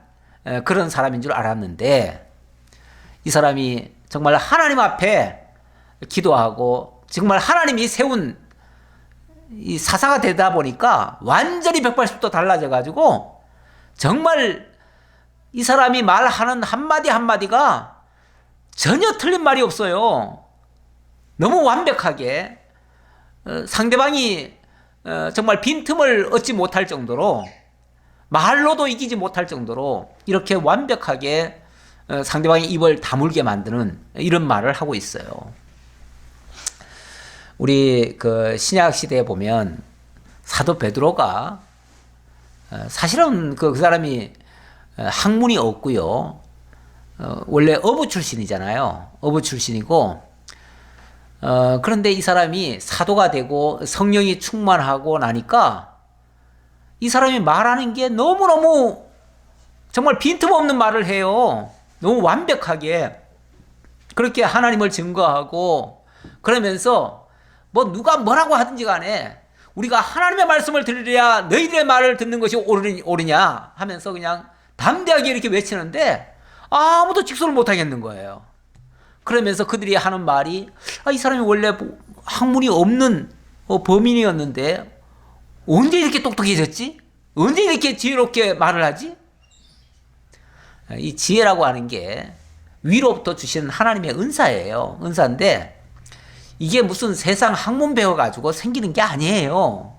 그런 사람인 줄 알았는데 이 사람이 정말 하나님 앞에 기도하고 정말 하나님이 세운 이 사사가 되다 보니까 완전히 180도 달라져 가지고 정말 이 사람이 말하는 한마디 한마디가 전혀 틀린 말이 없어요. 너무 완벽하게 상대방이 정말 빈틈을 얻지 못할 정도로 말로도 이기지 못할 정도로 이렇게 완벽하게 상대방의 입을 다물게 만드는 이런 말을 하고 있어요. 우리 그 신약 시대에 보면 사도 베드로가 사실은 그 사람이 학문이 없고요. 원래 어부 출신이잖아요. 어부 출신이고, 그런데 이 사람이 사도가 되고 성령이 충만하고 나니까 이 사람이 말하는 게 너무너무 정말 빈틈없는 말을 해요. 너무 완벽하게. 그렇게 하나님을 증거하고 그러면서 뭐 누가 뭐라고 하든지 간에 우리가 하나님의 말씀을 들으려야 너희들의 말을 듣는 것이 옳으냐 하면서 그냥 담대하게 이렇게 외치는데 아무도 직소를 못 하겠는 거예요. 그러면서 그들이 하는 말이 이 사람이 원래 학문이 없는 범인이었는데 언제 이렇게 똑똑해졌지? 언제 이렇게 지혜롭게 말을 하지? 이 지혜라고 하는 게 위로부터 주시는 하나님의 은사예요. 은사인데 이게 무슨 세상 학문 배워가지고 생기는 게 아니에요.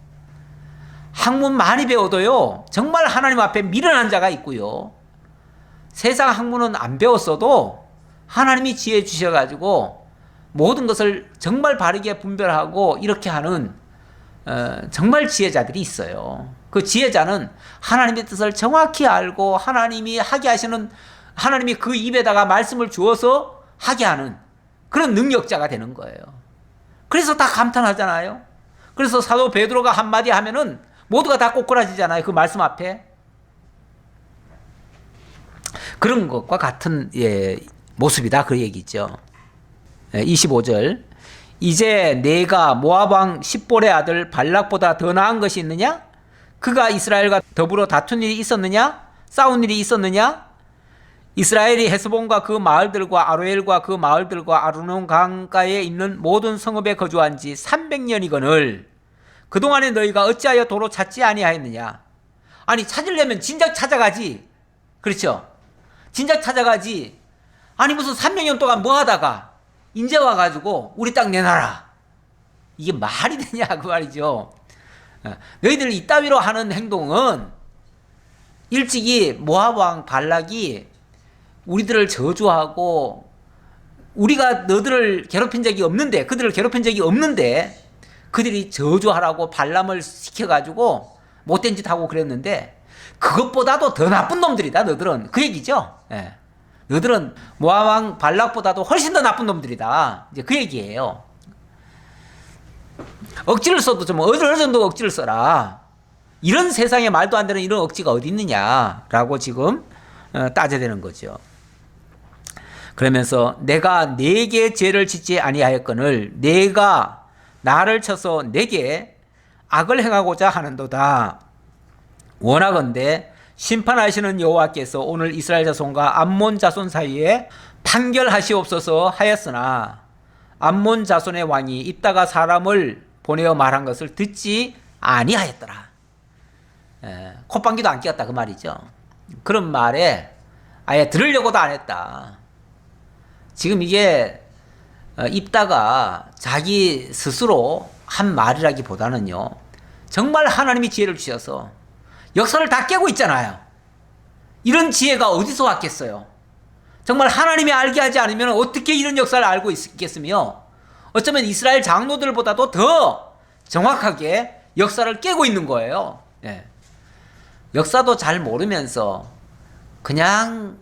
학문 많이 배워도요, 정말 하나님 앞에 미련한 자가 있고요. 세상 학문은 안 배웠어도 하나님이 지혜 주셔가지고 모든 것을 정말 바르게 분별하고 이렇게 하는 정말 지혜자들이 있어요. 그 지혜자는 하나님의 뜻을 정확히 알고 하나님이 하게 하시는, 하나님이 그 입에다가 말씀을 주어서 하게 하는 그런 능력자가 되는 거예요. 그래서 다 감탄하잖아요. 그래서 사도 베드로가 한마디 하면은 모두가 다 꼬꾸라지잖아요. 그 말씀 앞에. 그런 것과 같은 모습이다. 그 얘기죠. 25절. 이제 내가 모압 왕 십볼의 아들 발락보다 더 나은 것이 있느냐? 그가 이스라엘과 더불어 다툰 일이 있었느냐? 싸운 일이 있었느냐? 이스라엘이 헤스본과 그 마을들과 아로엘과 그 마을들과 아르논 강가에 있는 모든 성읍에 거주한 지 300년이거늘 그동안에 너희가 어찌하여 도로 찾지 아니하였느냐? 아니 찾으려면 진작 찾아가지. 그렇죠? 진작 찾아가지. 아니 무슨 300년 동안 뭐 하다가 이제 와가지고 우리 땅 내놔라. 이게 말이 되냐 그 말이죠. 너희들 이따위로 하는 행동은 일찍이 모압 왕 발락이 우리들을 저주하고 우리가 너들을 괴롭힌 적이 없는데, 그들을 괴롭힌 적이 없는데 그들이 저주하라고 발람을 시켜가지고 못된 짓 하고 그랬는데 그것보다도 더 나쁜 놈들이다 너들은. 그 얘기죠. 예. 너들은 모압 왕 발락보다도 훨씬 더 나쁜 놈들이다. 이제 그 얘기예요. 억지를 써도 좀 어느 정도 억지를 써라. 이런 세상에 말도 안 되는 이런 억지가 어디 있느냐라고 지금 따져야 되는 거죠. 그러면서 내가 네게 죄를 짓지 아니하였거늘 내가 나를 쳐서 내게 악을 행하고자 하는도다. 원하건대 심판하시는 여호와께서 오늘 이스라엘 자손과 암몬 자손 사이에 판결하시옵소서 하였으나 암몬 자손의 왕이 입다가 사람을 보내어 말한 것을 듣지 아니하였더라. 콧방귀도 안 뀌었다 그 말이죠. 그런 말에 아예 들으려고도 안 했다. 지금 이게 입다가 자기 스스로 한 말이라기보다는요, 정말 하나님이 지혜를 주셔서 역사를 다 깨고 있잖아요. 이런 지혜가 어디서 왔겠어요? 정말 하나님이 알게 하지 않으면 어떻게 이런 역사를 알고 있겠으며 어쩌면 이스라엘 장로들보다도 더 정확하게 역사를 깨고 있는 거예요. 예. 역사도 잘 모르면서 그냥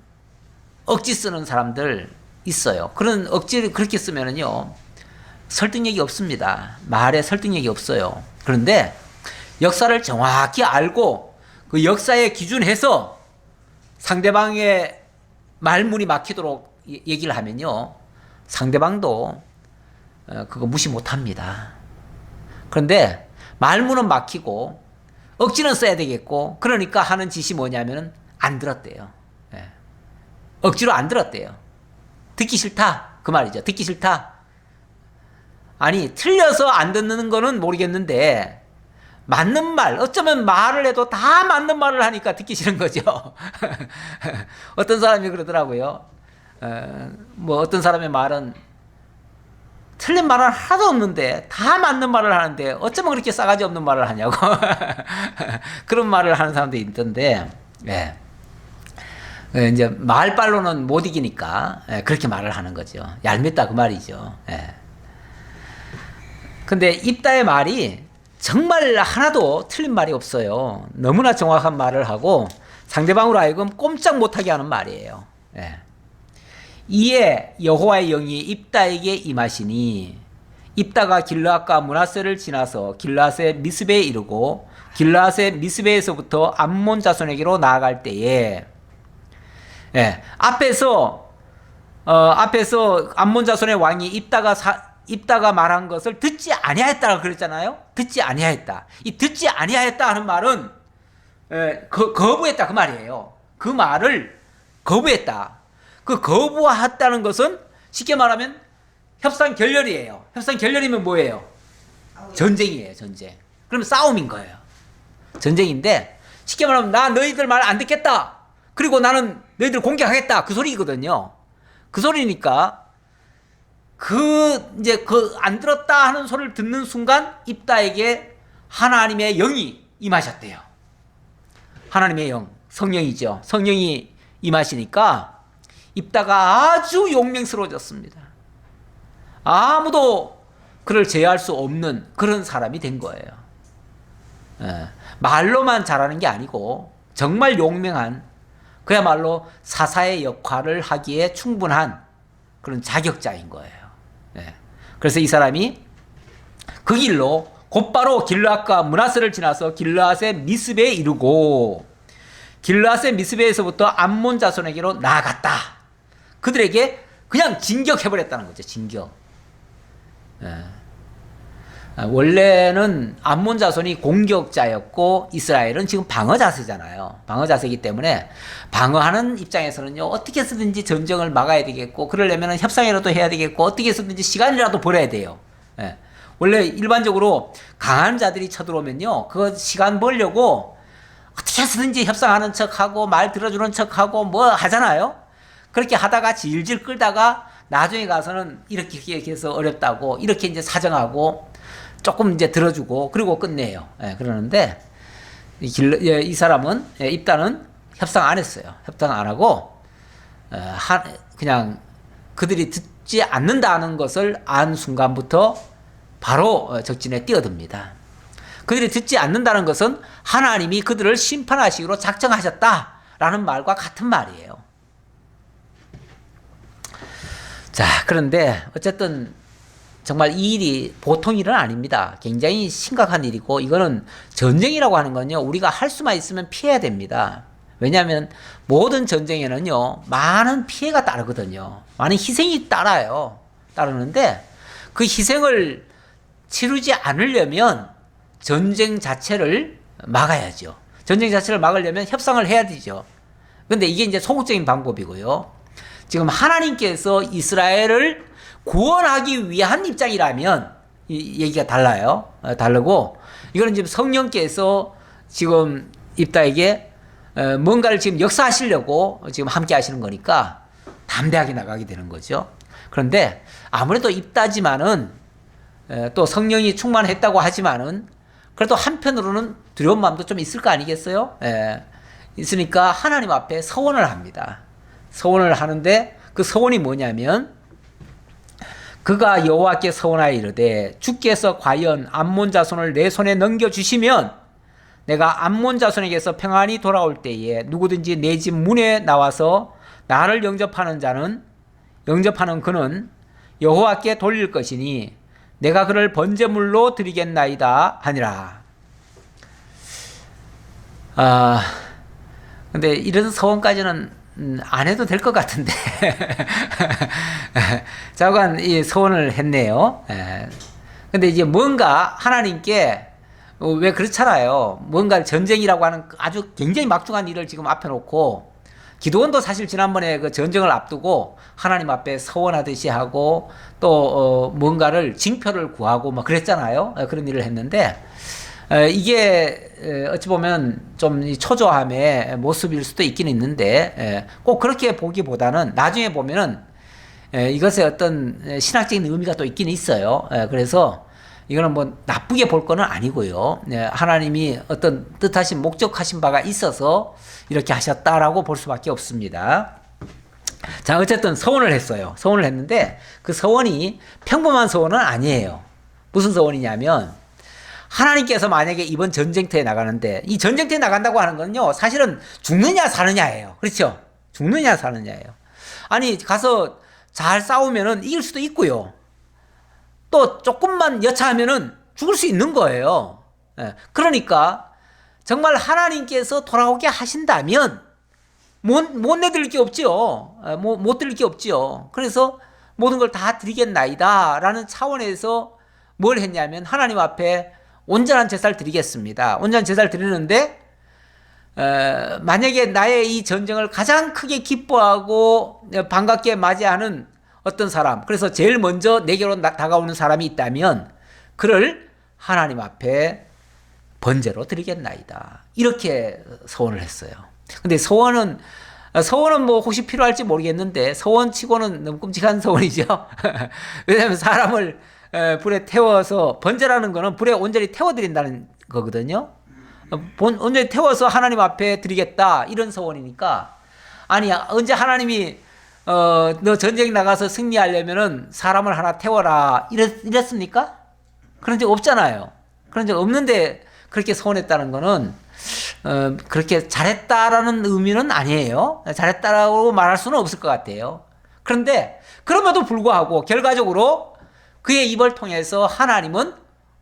억지 쓰는 사람들 있어요. 그런 억지를 그렇게 쓰면은요, 설득력이 없습니다. 말에 설득력이 없어요. 그런데 역사를 정확히 알고 그 역사에 기준해서 상대방의 말문이 막히도록 얘기를 하면요, 상대방도 그거 무시 못합니다. 그런데 말문은 막히고 억지는 써야 되겠고, 그러니까 하는 짓이 뭐냐면은 안 들었대요. 예. 억지로 안 들었대요. 듣기 싫다 그 말이죠. 듣기 싫다. 아니 틀려서 안 듣는 거는 모르겠는데 맞는 말, 어쩌면 말을 해도 다 맞는 말을 하니까 듣기 싫은 거죠. 어떤 사람이 그러더라고요. 뭐 어떤 사람의 말은 틀린 말은 하나도 없는데 다 맞는 말을 하는데 어쩌면 그렇게 싸가지 없는 말을 하냐고. 그런 말을 하는 사람도 있던데, 예. 이제 말빨로는 못 이기니까 그렇게 말을 하는 거죠. 얄밉다 그 말이죠. 예. 근데 입다의 말이 정말 하나도 틀린 말이 없어요. 너무나 정확한 말을 하고 상대방으로 하여금 꼼짝 못하게 하는 말이에요. 예. 이에 여호와의 영이 입다에게 임하시니 입다가 길르앗과 므낫세를 지나서 길르앗의 미스베에 이르고 길르앗의 미스베에서부터 암몬 자손에게로 나아갈 때에 앞에서 암몬 자손의 왕이 입다가 말한 것을 듣지 아니하였다고 그랬잖아요. 듣지 아니하였다. 이 듣지 아니하였다 하는 말은 거부했다 그 말이에요. 그 말을 거부했다. 그 거부했다는 것은 쉽게 말하면 협상 결렬이에요. 협상 결렬이면 뭐예요? 전쟁이에요. 전쟁. 그럼 싸움인 거예요. 전쟁인데 쉽게 말하면 나 너희들 말 안 듣겠다. 그리고 나는 너희들 공격하겠다. 그 소리거든요. 그 소리니까 안 들었다 하는 소리를 듣는 순간 입다에게 하나님의 영이 임하셨대요. 하나님의 영, 성령이죠. 성령이 임하시니까 입다가 아주 용맹스러워졌습니다. 아무도 그를 제어할 수 없는 그런 사람이 된 거예요. 말로만 잘하는 게 아니고 정말 용맹한, 그야말로 사사의 역할을 하기에 충분한 그런 자격자인 거예요. 그래서 이 사람이 그 길로 곧바로 길르앗과 므낫세를 지나서 길르앗의 미스베에 이르고 길르앗의 미스베에서부터 암몬 자손에게로 나아갔다. 그들에게 그냥 진격해버렸다는 거죠. 진격. 원래는 암몬 자손이 공격자였고 이스라엘은 지금 방어 자세잖아요. 방어 자세이기 때문에 방어하는 입장에서는요, 어떻게 해서든지 전쟁을 막아야 되겠고, 그러려면 협상이라도 해야 되겠고, 어떻게 해서든지 시간이라도 벌어야 돼요. 원래 일반적으로 강한 자들이 쳐들어오면요, 그 시간 벌려고 어떻게 해서든지 협상하는 척하고 말 들어주는 척하고 뭐 하잖아요. 그렇게 하다가 질질 끌다가 나중에 가서는 이렇게 해서 어렵다고 이렇게 이제 사정하고 조금 이제 들어주고 그리고 끝내요. 그러는데 이 사람은, 입다는 협상 안 했어요. 협상 안 하고 그냥 그들이 듣지 않는다는 것을 안 순간부터 바로 적진에 뛰어듭니다. 그들이 듣지 않는다는 것은 하나님이 그들을 심판하시기로 작정하셨다라는 말과 같은 말이에요. 자, 그런데 어쨌든 정말 이 일이 보통 일은 아닙니다. 굉장히 심각한 일이고, 이거는 전쟁이라고 하는 건요, 우리가 할 수만 있으면 피해야 됩니다. 왜냐하면 모든 전쟁에는요, 많은 피해가 따르거든요. 많은 희생이 따르는데 그 희생을 치르지 않으려면 전쟁 자체를 막아야죠. 전쟁 자체를 막으려면 협상을 해야 되죠. 근데 이게 이제 소극적인 방법이고요. 지금 하나님께서 이스라엘을 구원하기 위한 입장이라면 이 얘기가 달라요. 다르고, 이거는 지금 성령께서 지금 입다에게 뭔가를 지금 역사하시려고 지금 함께 하시는 거니까 담대하게 나가게 되는 거죠. 그런데 아무래도 입다지만은 또 성령이 충만했다고 하지만은 그래도 한편으로는 두려운 마음도 좀 있을 거 아니겠어요? 있으니까 하나님 앞에 서원을 합니다. 서원을 하는데 그 서원이 뭐냐면, 그가 여호와께 서원하여 이르되 주께서 과연 암몬 자손을 내 손에 넘겨주시면 내가 암몬 자손에게서 평안히 돌아올 때에 누구든지 내 집 문에 나와서 나를 영접하는 그는 여호와께 돌릴 것이니 내가 그를 번제물로 드리겠나이다 하니라. 근데 이런 서원까지는 안 해도 될 것 같은데 자관 이 서원을 했네요. 근데 이제 뭔가 하나님께 왜 그렇잖아요. 뭔가 전쟁이라고 하는 아주 굉장히 막중한 일을 지금 앞에 놓고, 기도원도 사실 지난번에 그 전쟁을 앞두고 하나님 앞에 서원하듯이 하고 또 뭔가를 징표를 구하고 막 그랬잖아요. 그런 일을 했는데 이게 어찌 보면 좀 초조함의 모습일 수도 있긴 있는데, 꼭 그렇게 보기보다는 나중에 보면은 이것에 어떤 신학적인 의미가 또 있긴 있어요. 그래서 이거는 뭐 나쁘게 볼 거는 아니고요. 하나님이 어떤 뜻하신 목적하신 바가 있어서 이렇게 하셨다라고 볼 수밖에 없습니다. 자, 어쨌든 서원을 했어요. 서원을 했는데 그 서원이 평범한 서원은 아니에요. 무슨 서원이냐면, 하나님께서 만약에 이번 전쟁터에 나가는데, 이 전쟁터에 나간다고 하는 건요, 사실은 죽느냐 사느냐예요. 그렇죠? 죽느냐 사느냐예요. 아니 가서 잘 싸우면은 이길 수도 있고요. 또 조금만 여차하면은 죽을 수 있는 거예요. 예. 그러니까 정말 하나님께서 돌아오게 하신다면 못 내드릴 게 없지요. 못 드릴 게 없지요. 그래서 모든 걸 다 드리겠나이다 라는 차원에서 뭘 했냐면 하나님 앞에 온전한 제사를 드리겠습니다. 온전한 제사를 드리는데 만약에 나의 이 전쟁을 가장 크게 기뻐하고 반갑게 맞이하는 어떤 사람, 그래서 제일 먼저 내게로 다가오는 사람이 있다면 그를 하나님 앞에 번제로 드리겠나이다. 이렇게 서원을 했어요. 근데 서원은 뭐 혹시 필요할지 모르겠는데 서원치고는 너무 끔찍한 서원이죠. 왜냐하면 사람을 불에 태워서, 번제라는 거는 불에 온전히 태워드린다는 거거든요. 온전히 태워서 하나님 앞에 드리겠다 이런 서원이니까, 아니 언제 하나님이 너 전쟁 나가서 승리하려면은 사람을 하나 태워라 이랬습니까? 그런 적 없잖아요. 그런 적 없는데 그렇게 서원했다는 거는 그렇게 잘했다라는 의미는 아니에요. 잘했다라고 말할 수는 없을 것 같아요. 그런데 그럼에도 불구하고 결과적으로 그의 입을 통해서 하나님은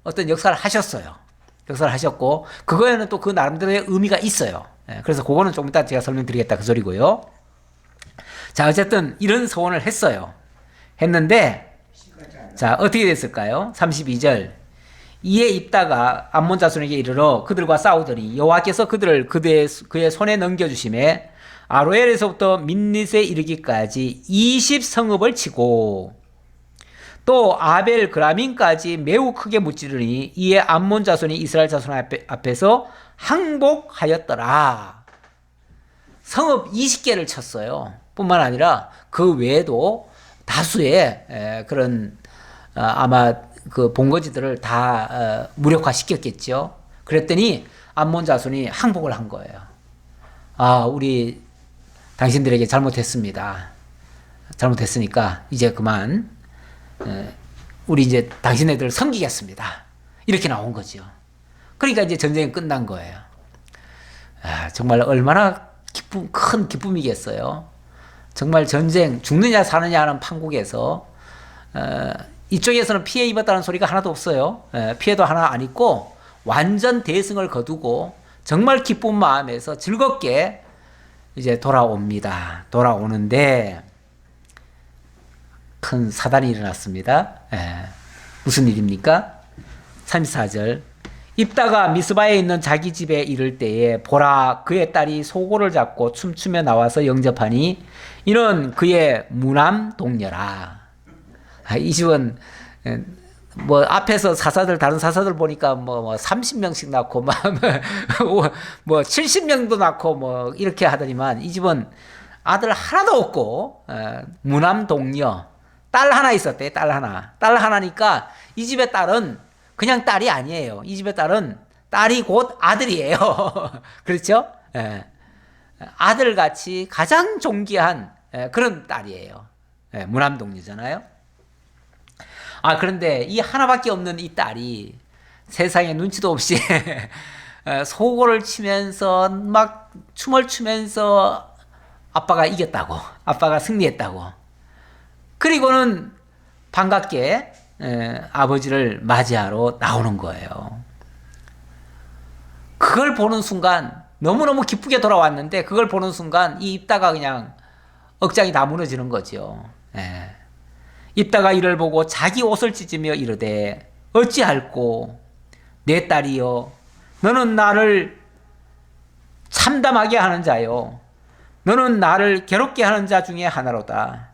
어떤 역사를 하셨어요. 역사를 하셨고 그거에는 또 그 나름대로의 의미가 있어요. 그래서 그거는 조금 이따 제가 설명드리겠다 그 소리고요. 자, 어쨌든 이런 서원을 했어요. 했는데 자, 어떻게 됐을까요? 32절. 이에 입다가 암몬 자손에게 이르러 그들과 싸우더니 여호와께서 그들을 그의 손에 넘겨주심에 아로엘에서부터 민릿에 이르기까지 20성읍을 치고 또 아벨 그라민까지 매우 크게 무찌르니 이에 암몬 자손이 이스라엘 자손 앞에서 항복하였더라. 성읍 20개를 쳤어요. 뿐만 아니라 그 외에도 다수의 그런 아마 그 본거지들을 다 무력화시켰겠죠. 그랬더니 암몬 자손이 항복을 한 거예요. 아, 우리 당신들에게 잘못했습니다. 잘못했으니까 이제 그만 우리 이제 당신네들을 섬기겠습니다. 이렇게 나온 거죠. 그러니까 이제 전쟁이 끝난 거예요. 아, 정말 얼마나 큰 기쁨이겠어요. 정말 전쟁, 죽느냐 사느냐 하는 판국에서 이쪽에서는 피해 입었다는 소리가 하나도 없어요. 피해도 하나 안 있고 완전 대승을 거두고 정말 기쁜 마음에서 즐겁게 이제 돌아옵니다. 돌아오는데 큰 사단이 일어났습니다. 무슨 일입니까? 34절. 입다가 미스바에 있는 자기 집에 이를 때에 보라 그의 딸이 소고를 잡고 춤추며 나와서 영접하니 이는 그의 무남 동녀라. 이 집은 뭐 앞에서 다른 사사들 보니까 뭐 30명씩 낳고 뭐 70명도 낳고 뭐 이렇게 하더니만 이 집은 아들 하나도 없고 무남 동녀 딸 하나 있었대. 딸 하나니까 이 집의 딸은 그냥 딸이 아니에요. 이 집의 딸이 곧 아들이에요. 그렇죠? 아들같이 가장 존귀한 그런 딸이에요. 무남 동녀잖아요. 아, 그런데 이 하나밖에 없는 이 딸이 세상에 눈치도 없이 소고를 치면서 막 춤을 추면서 아빠가 이겼다고, 아빠가 승리했다고. 그리고는 반갑게 아버지를 맞이하러 나오는 거예요. 그걸 보는 순간 너무너무 기쁘게 돌아왔는데 그걸 보는 순간 이 입다가 그냥 억장이 다 무너지는 거죠. 입다가 이를 보고 자기 옷을 찢으며 이르되 어찌할꼬 내 딸이여 너는 나를 참담하게 하는 자요 너는 나를 괴롭게 하는 자 중에 하나로다.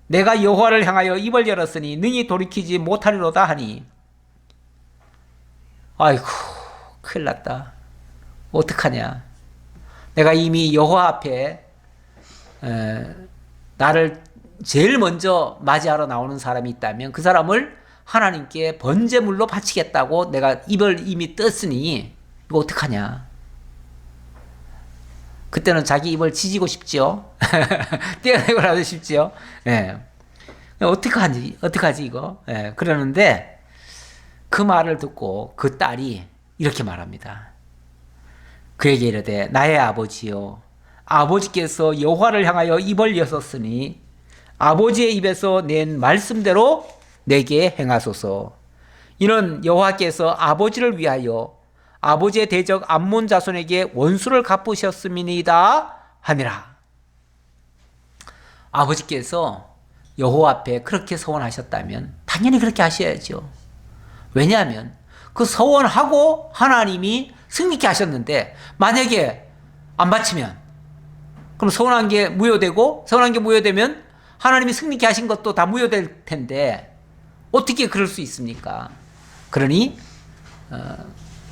내가 여호와를 향하여 입을 열었으니 능히 돌이키지 못하리로다 하니 아이고 큰일 났다. 어떡하냐. 내가 이미 여호와 앞에 나를 제일 먼저 맞이하러 나오는 사람이 있다면 그 사람을 하나님께 번제물로 바치겠다고 내가 입을 이미 떴으니 이거 어떡하냐. 그때는 자기 입을 지지고 싶지요. 떼어내고라도 싶지요. 어떡하지 이거. 그러는데 그 말을 듣고 그 딸이 이렇게 말합니다. 그에게 이르되 나의 아버지요 아버지께서 여호와를 향하여 입을 여셨으니 아버지의 입에서 낸 말씀대로 내게 행하소서. 이는 여호와께서 아버지를 위하여 아버지의 대적 암몬 자손에게 원수를 갚으셨음이니이다 하니라. 아버지께서 여호와 앞에 그렇게 서원하셨다면 당연히 그렇게 하셔야죠. 왜냐하면 그 서원하고 하나님이 승리케 하셨는데 만약에 안 바치면 그럼 서원한 게 무효되고 서원한 게 무효되면 하나님이 승리케 하신 것도 다 무효될 텐데 어떻게 그럴 수 있습니까? 그러니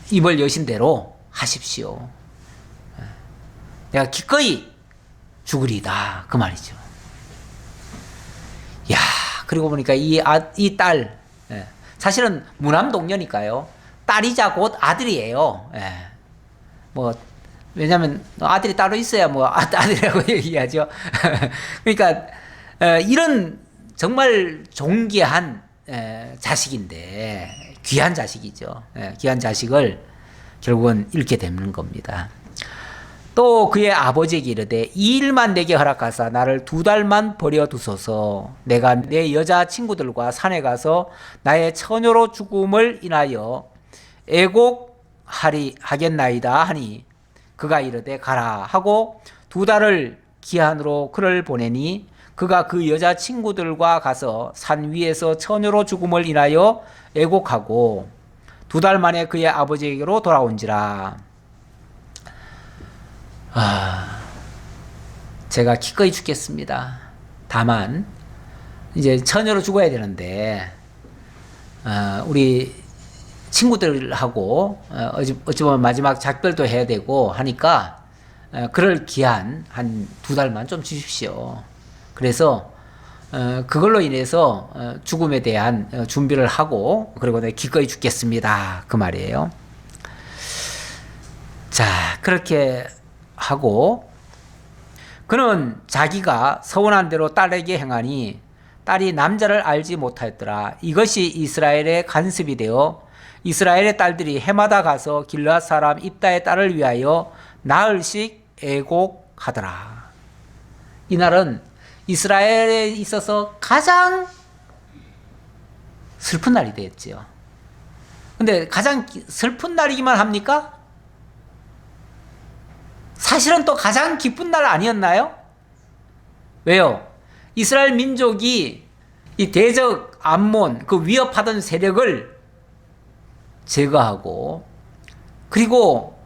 입을 여신 대로 하십시오. 내가 기꺼이 죽으리다 그 말이죠. 야, 그리고 보니까 이 딸, 사실은 무남동녀니까요. 딸이자 곧 아들이에요. 뭐 왜냐하면 아들이 따로 있어야 뭐 아들이라고 얘기하죠. 그러니까 이런 정말 존귀한 자식인데 귀한 자식이죠. 귀한 자식을 결국은 잃게 되는 겁니다. 또 그의 아버지에게 이르되 이 일만 내게 허락하사 나를 2달만 버려두소서. 내가 내 여자 친구들과 산에 가서 나의 처녀로 죽음을 인하여 애곡하겠나이다 하니 그가 이르되 가라 하고 2달을 기한으로 그를 보내니 그가 그 여자 친구들과 가서 산 위에서 처녀로 죽음을 인하여 애곡하고 2달 만에 그의 아버지에게로 돌아온지라. 제가 기꺼이 죽겠습니다. 다만 이제 처녀로 죽어야 되는데 우리 친구들하고 어찌 보면 마지막 작별도 해야 되고 하니까 그럴 기한 한 2달만 좀 주십시오. 그래서 그걸로 인해서 죽음에 대한 준비를 하고 그리고 내가 기꺼이 죽겠습니다 그 말이에요. 자, 그렇게 하고 그는 자기가 서원한 대로 딸에게 행하니 딸이 남자를 알지 못하였더라. 이것이 이스라엘의 간습이 되어 이스라엘의 딸들이 해마다 가서 길르앗 사람 입다의 딸을 위하여 나흘씩 애곡하더라. 이날은 이스라엘에 있어서 가장 슬픈 날이 되었지요. 근데 가장 슬픈 날이기만 합니까? 사실은 또 가장 기쁜 날 아니었나요? 왜요? 이스라엘 민족이 이 대적 암몬 그 위협하던 세력을 제거하고 그리고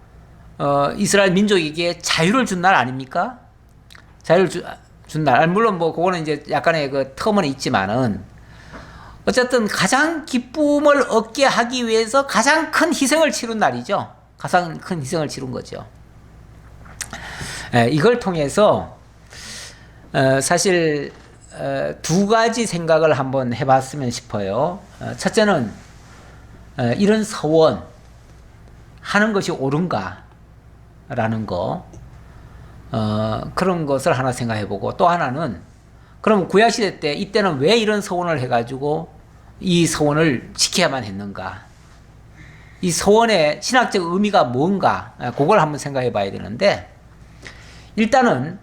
이스라엘 민족에게 자유를 준 날 아닙니까? 자유를 준 날. 물론 뭐 그거는 이제 약간의 그 텀은 있지만은 어쨌든 가장 기쁨을 얻게 하기 위해서 가장 큰 희생을 치른 날이죠. 가장 큰 희생을 치른 거죠. 이걸 통해서 사실 2가지 생각을 한번 해봤으면 싶어요. 첫째는 이런 서원 하는 것이 옳은가 라는 거 그런 것을 하나 생각해보고 또 하나는 그럼 구약시대 때 이때는 왜 이런 서원을 해가지고 이 서원을 지켜야만 했는가, 이 서원의 신학적 의미가 뭔가 그걸 한번 생각해 봐야 되는데 일단은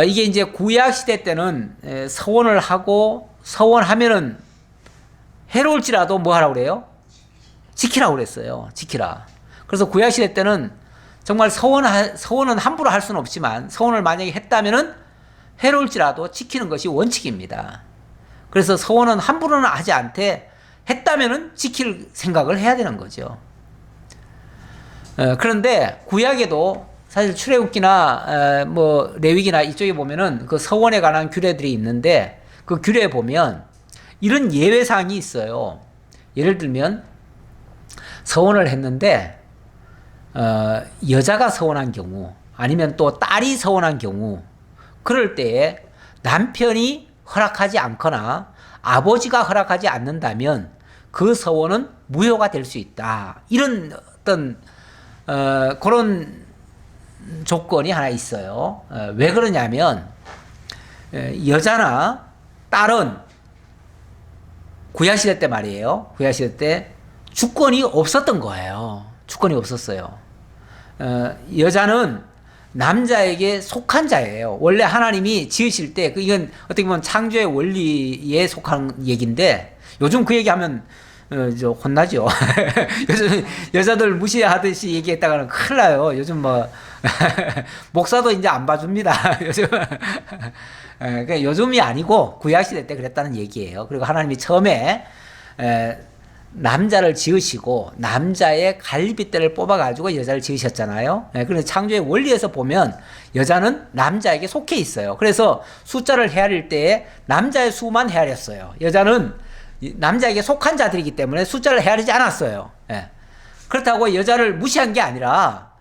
이게 이제 구약시대 때는 서원을 하고 서원하면은 해로울지라도 뭐 하라고 그래요? 지키라고 그랬어요. 지키라. 그래서 구약시대 때는 정말 서원은 함부로 할 수는 없지만 서원을 만약에 했다면은 해로울지라도 지키는 것이 원칙입니다. 그래서 서원은 함부로는 하지 않되 했다면은 지킬 생각을 해야 되는 거죠. 그런데 구약에도 사실 출애굽기나 뭐 레위기나 이쪽에 보면은 그 서원에 관한 규례들이 있는데 그 규례에 보면 이런 예외 사항이 있어요. 예를 들면 서원을 했는데 여자가 서원한 경우 아니면 또 딸이 서원한 경우 그럴 때에 남편이 허락하지 않거나 아버지가 허락하지 않는다면 그 서원은 무효가 될 수 있다. 이런 어떤 그런 조건이 하나 있어요. 왜 그러냐면 여자나 딸은 구약시대 때 말이에요. 구약시대 때 주권이 없었던 거예요. 주권이 없었어요. 여자는 남자에게 속한 자예요. 원래 하나님이 지으실 때, 이건 어떻게 보면 창조의 원리에 속한 얘기인데, 요즘 그 얘기하면, 혼나죠. 요즘 여자들 무시하듯이 얘기했다가는 큰일 나요. 요즘 뭐, 목사도 이제 안 봐줍니다. 요즘. 그러니까 요즘이 아니고 구약시대 때 그랬다는 얘기예요. 그리고 하나님이 처음에, 남자를 지으시고 남자의 갈비뼈를 뽑아가지고 여자를 지으셨잖아요. 그래서 창조의 원리에서 보면 여자는 남자에게 속해 있어요. 그래서 숫자를 헤아릴 때에 남자의 수만 헤아렸어요. 여자는 남자에게 속한 자들이기 때문에 숫자를 헤아리지 않았어요. 그렇다고 여자를 무시한 게 아니라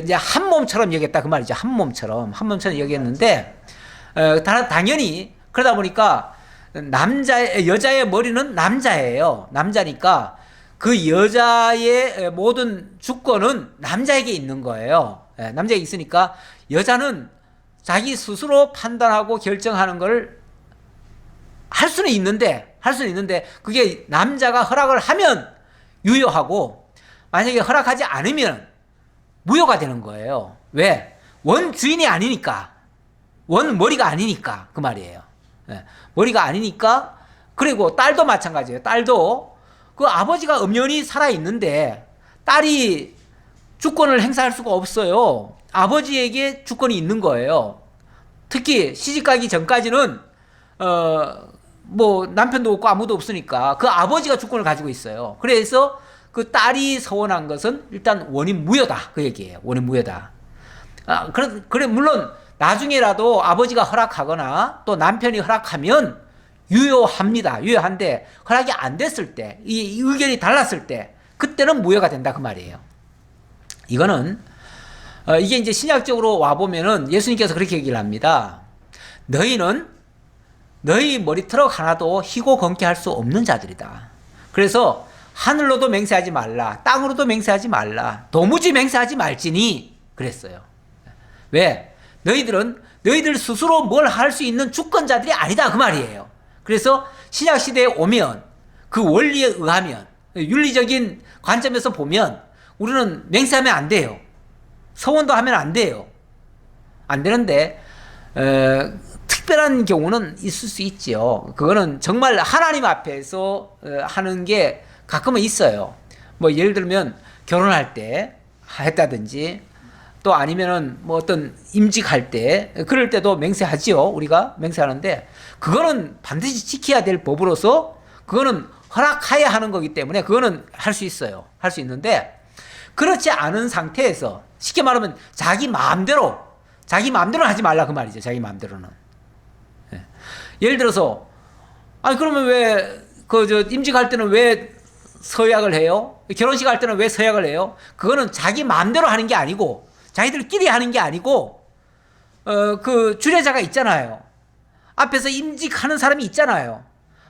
이제 한 몸처럼 여겼다 그 말이죠. 한 몸처럼 여겼는데 당연히 그러다 보니까 여자의 머리는 남자예요. 남자니까 그 여자의 모든 주권은 남자에게 있는 거예요. 남자에게 있으니까 여자는 자기 스스로 판단하고 결정하는 걸 할 수는 있는데 그게 남자가 허락을 하면 유효하고 만약에 허락하지 않으면 무효가 되는 거예요. 왜? 원 주인이 아니니까. 원 머리가 아니니까 그 말이에요. 머리가 아니니까. 그리고 딸도 마찬가지예요. 딸도 그 아버지가 엄연히 살아있는데 딸이 주권을 행사할 수가 없어요. 아버지에게 주권이 있는 거예요. 특히 시집가기 전까지는 뭐 남편도 없고 아무도 없으니까 그 아버지가 주권을 가지고 있어요. 그래서 그 딸이 서원한 것은 일단 원인 무효다 그 얘기예요. 원인 무효다. 그래 물론 나중에라도 아버지가 허락하거나 또 남편이 허락하면 유효합니다. 유효한데 허락이 안 됐을 때, 이 의견이 달랐을 때 그때는 무효가 된다 그 말이에요. 이거는 이게 이제 신약적으로 와 보면은 예수님께서 그렇게 얘기를 합니다. 너희는 너희 머리털 하나도 희고 검게 할 수 없는 자들이다. 그래서 하늘로도 맹세하지 말라, 땅으로도 맹세하지 말라, 도무지 맹세하지 말지니 그랬어요. 왜? 너희들 스스로 뭘 할 수 있는 주권자들이 아니다 그 말이에요. 그래서 신약 시대에 오면 그 원리에 의하면 윤리적인 관점에서 보면 우리는 맹세하면 안 돼요. 서원도 하면 안 돼요. 안 되는데 특별한 경우는 있을 수 있지요. 그거는 정말 하나님 앞에서 하는 게 가끔은 있어요. 뭐 예를 들면 결혼할 때 했다든지 또 아니면은 뭐 어떤 임직할 때 그럴 때도 맹세하지요. 우리가 맹세하는데 그거는 반드시 지켜야 될 법으로서 그거는 허락하야 하는 거기 때문에 그거는 할 수 있어요. 할 수 있는데 그렇지 않은 상태에서 쉽게 말하면 자기 마음대로는 하지 말라 그 말이죠. 자기 마음대로는. 예를 들어서 아니 그러면 왜 임직할 때는 왜 서약을 해요? 결혼식 할 때는 왜 서약을 해요? 그거는 자기 마음대로 하는 게 아니고 자기들끼리 하는 게 아니고 그 주례자가 있잖아요. 앞에서 임직하는 사람이 있잖아요.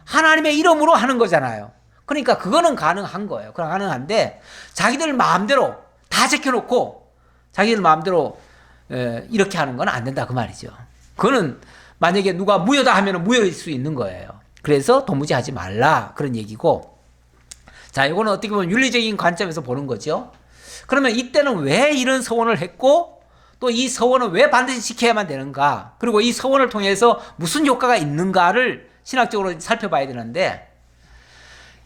하나님의 이름으로 하는 거잖아요. 그러니까 그거는 가능한 거예요. 가능한데 자기들 마음대로 다 제껴놓고 자기들 마음대로 이렇게 하는 건 안 된다 그 말이죠. 그거는 만약에 누가 무효다 하면 무효일 수 있는 거예요. 그래서 도무지 하지 말라 그런 얘기고, 자 이거는 어떻게 보면 윤리적인 관점에서 보는 거죠. 그러면 이때는 왜 이런 서원을 했고 또 이 서원은 왜 반드시 지켜야만 되는가, 그리고 이 서원을 통해서 무슨 효과가 있는가를 신학적으로 살펴봐야 되는데,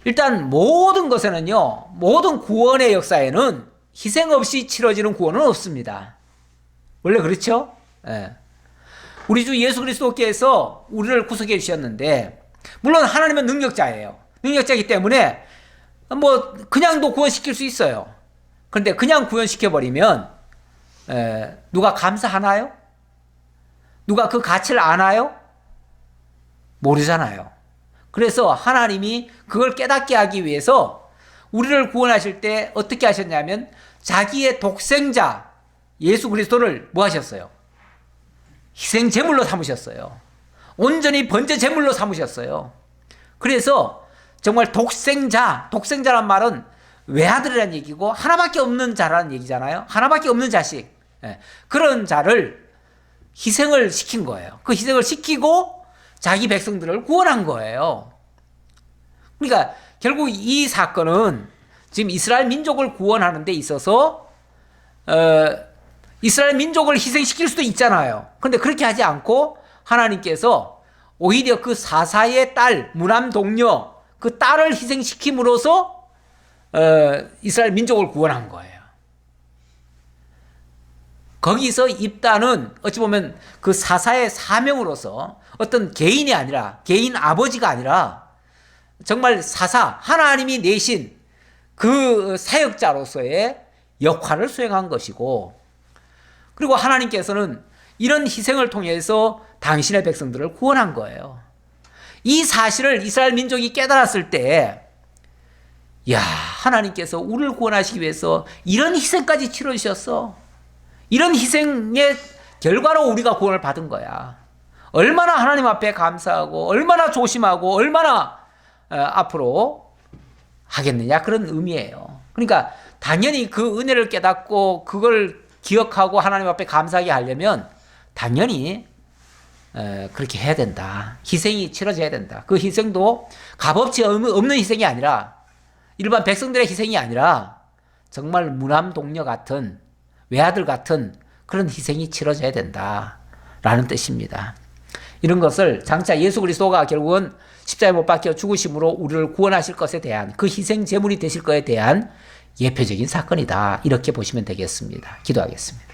일단 모든 것에는요, 모든 구원의 역사에는 희생 없이 치러지는 구원은 없습니다. 원래 그렇죠? 예. 우리 주 예수 그리스도께서 우리를 구속해 주셨는데, 물론 하나님은 능력자예요. 능력자이기 때문에 뭐 그냥도 구원시킬 수 있어요. 그런데 그냥 구원시켜버리면 누가 감사하나요? 누가 그 가치를 아나요? 모르잖아요. 그래서 하나님이 그걸 깨닫게 하기 위해서 우리를 구원하실 때 어떻게 하셨냐면 자기의 독생자 예수 그리스도를 뭐 하셨어요? 희생 제물로 삼으셨어요. 온전히 번제 제물로 삼으셨어요. 그래서 정말 독생자란 말은 외아들이라는 얘기고 하나밖에 없는 자라는 얘기잖아요. 하나밖에 없는 자식. 그런 자를 희생을 시킨 거예요. 그 희생을 시키고 자기 백성들을 구원한 거예요. 그러니까 결국 이 사건은 지금 이스라엘 민족을 구원하는 데 있어서 이스라엘 민족을 희생시킬 수도 있잖아요. 그런데 그렇게 하지 않고 하나님께서 오히려 그 사사의 딸, 무남 동료, 그 딸을 희생시킴으로써 이스라엘 민족을 구원한 거예요. 거기서 입다는 어찌 보면 그 사사의 사명으로서 어떤 개인이 아니라, 개인 아버지가 아니라 정말 사사, 하나님이 내신 그 사역자로서의 역할을 수행한 것이고, 그리고 하나님께서는 이런 희생을 통해서 당신의 백성들을 구원한 거예요. 이 사실을 이스라엘 민족이 깨달았을 때, 야, 하나님께서 우리를 구원하시기 위해서 이런 희생까지 치러주셨어. 이런 희생의 결과로 우리가 구원을 받은 거야. 얼마나 하나님 앞에 감사하고 얼마나 조심하고 얼마나 앞으로 하겠느냐, 그런 의미예요. 그러니까 당연히 그 은혜를 깨닫고 그걸 기억하고 하나님 앞에 감사하게 하려면 당연히 그렇게 해야 된다. 희생이 치러져야 된다. 그 희생도 값어치 없는 희생이 아니라, 일반 백성들의 희생이 아니라 정말 무남동녀 같은, 외아들 같은 그런 희생이 치러져야 된다라는 뜻입니다. 이런 것을 장차 예수 그리스도가 결국은 십자가에 못 박혀 죽으심으로 우리를 구원하실 것에 대한, 그 희생 제물이 되실 것에 대한 예표적인 사건이다, 이렇게 보시면 되겠습니다. 기도하겠습니다.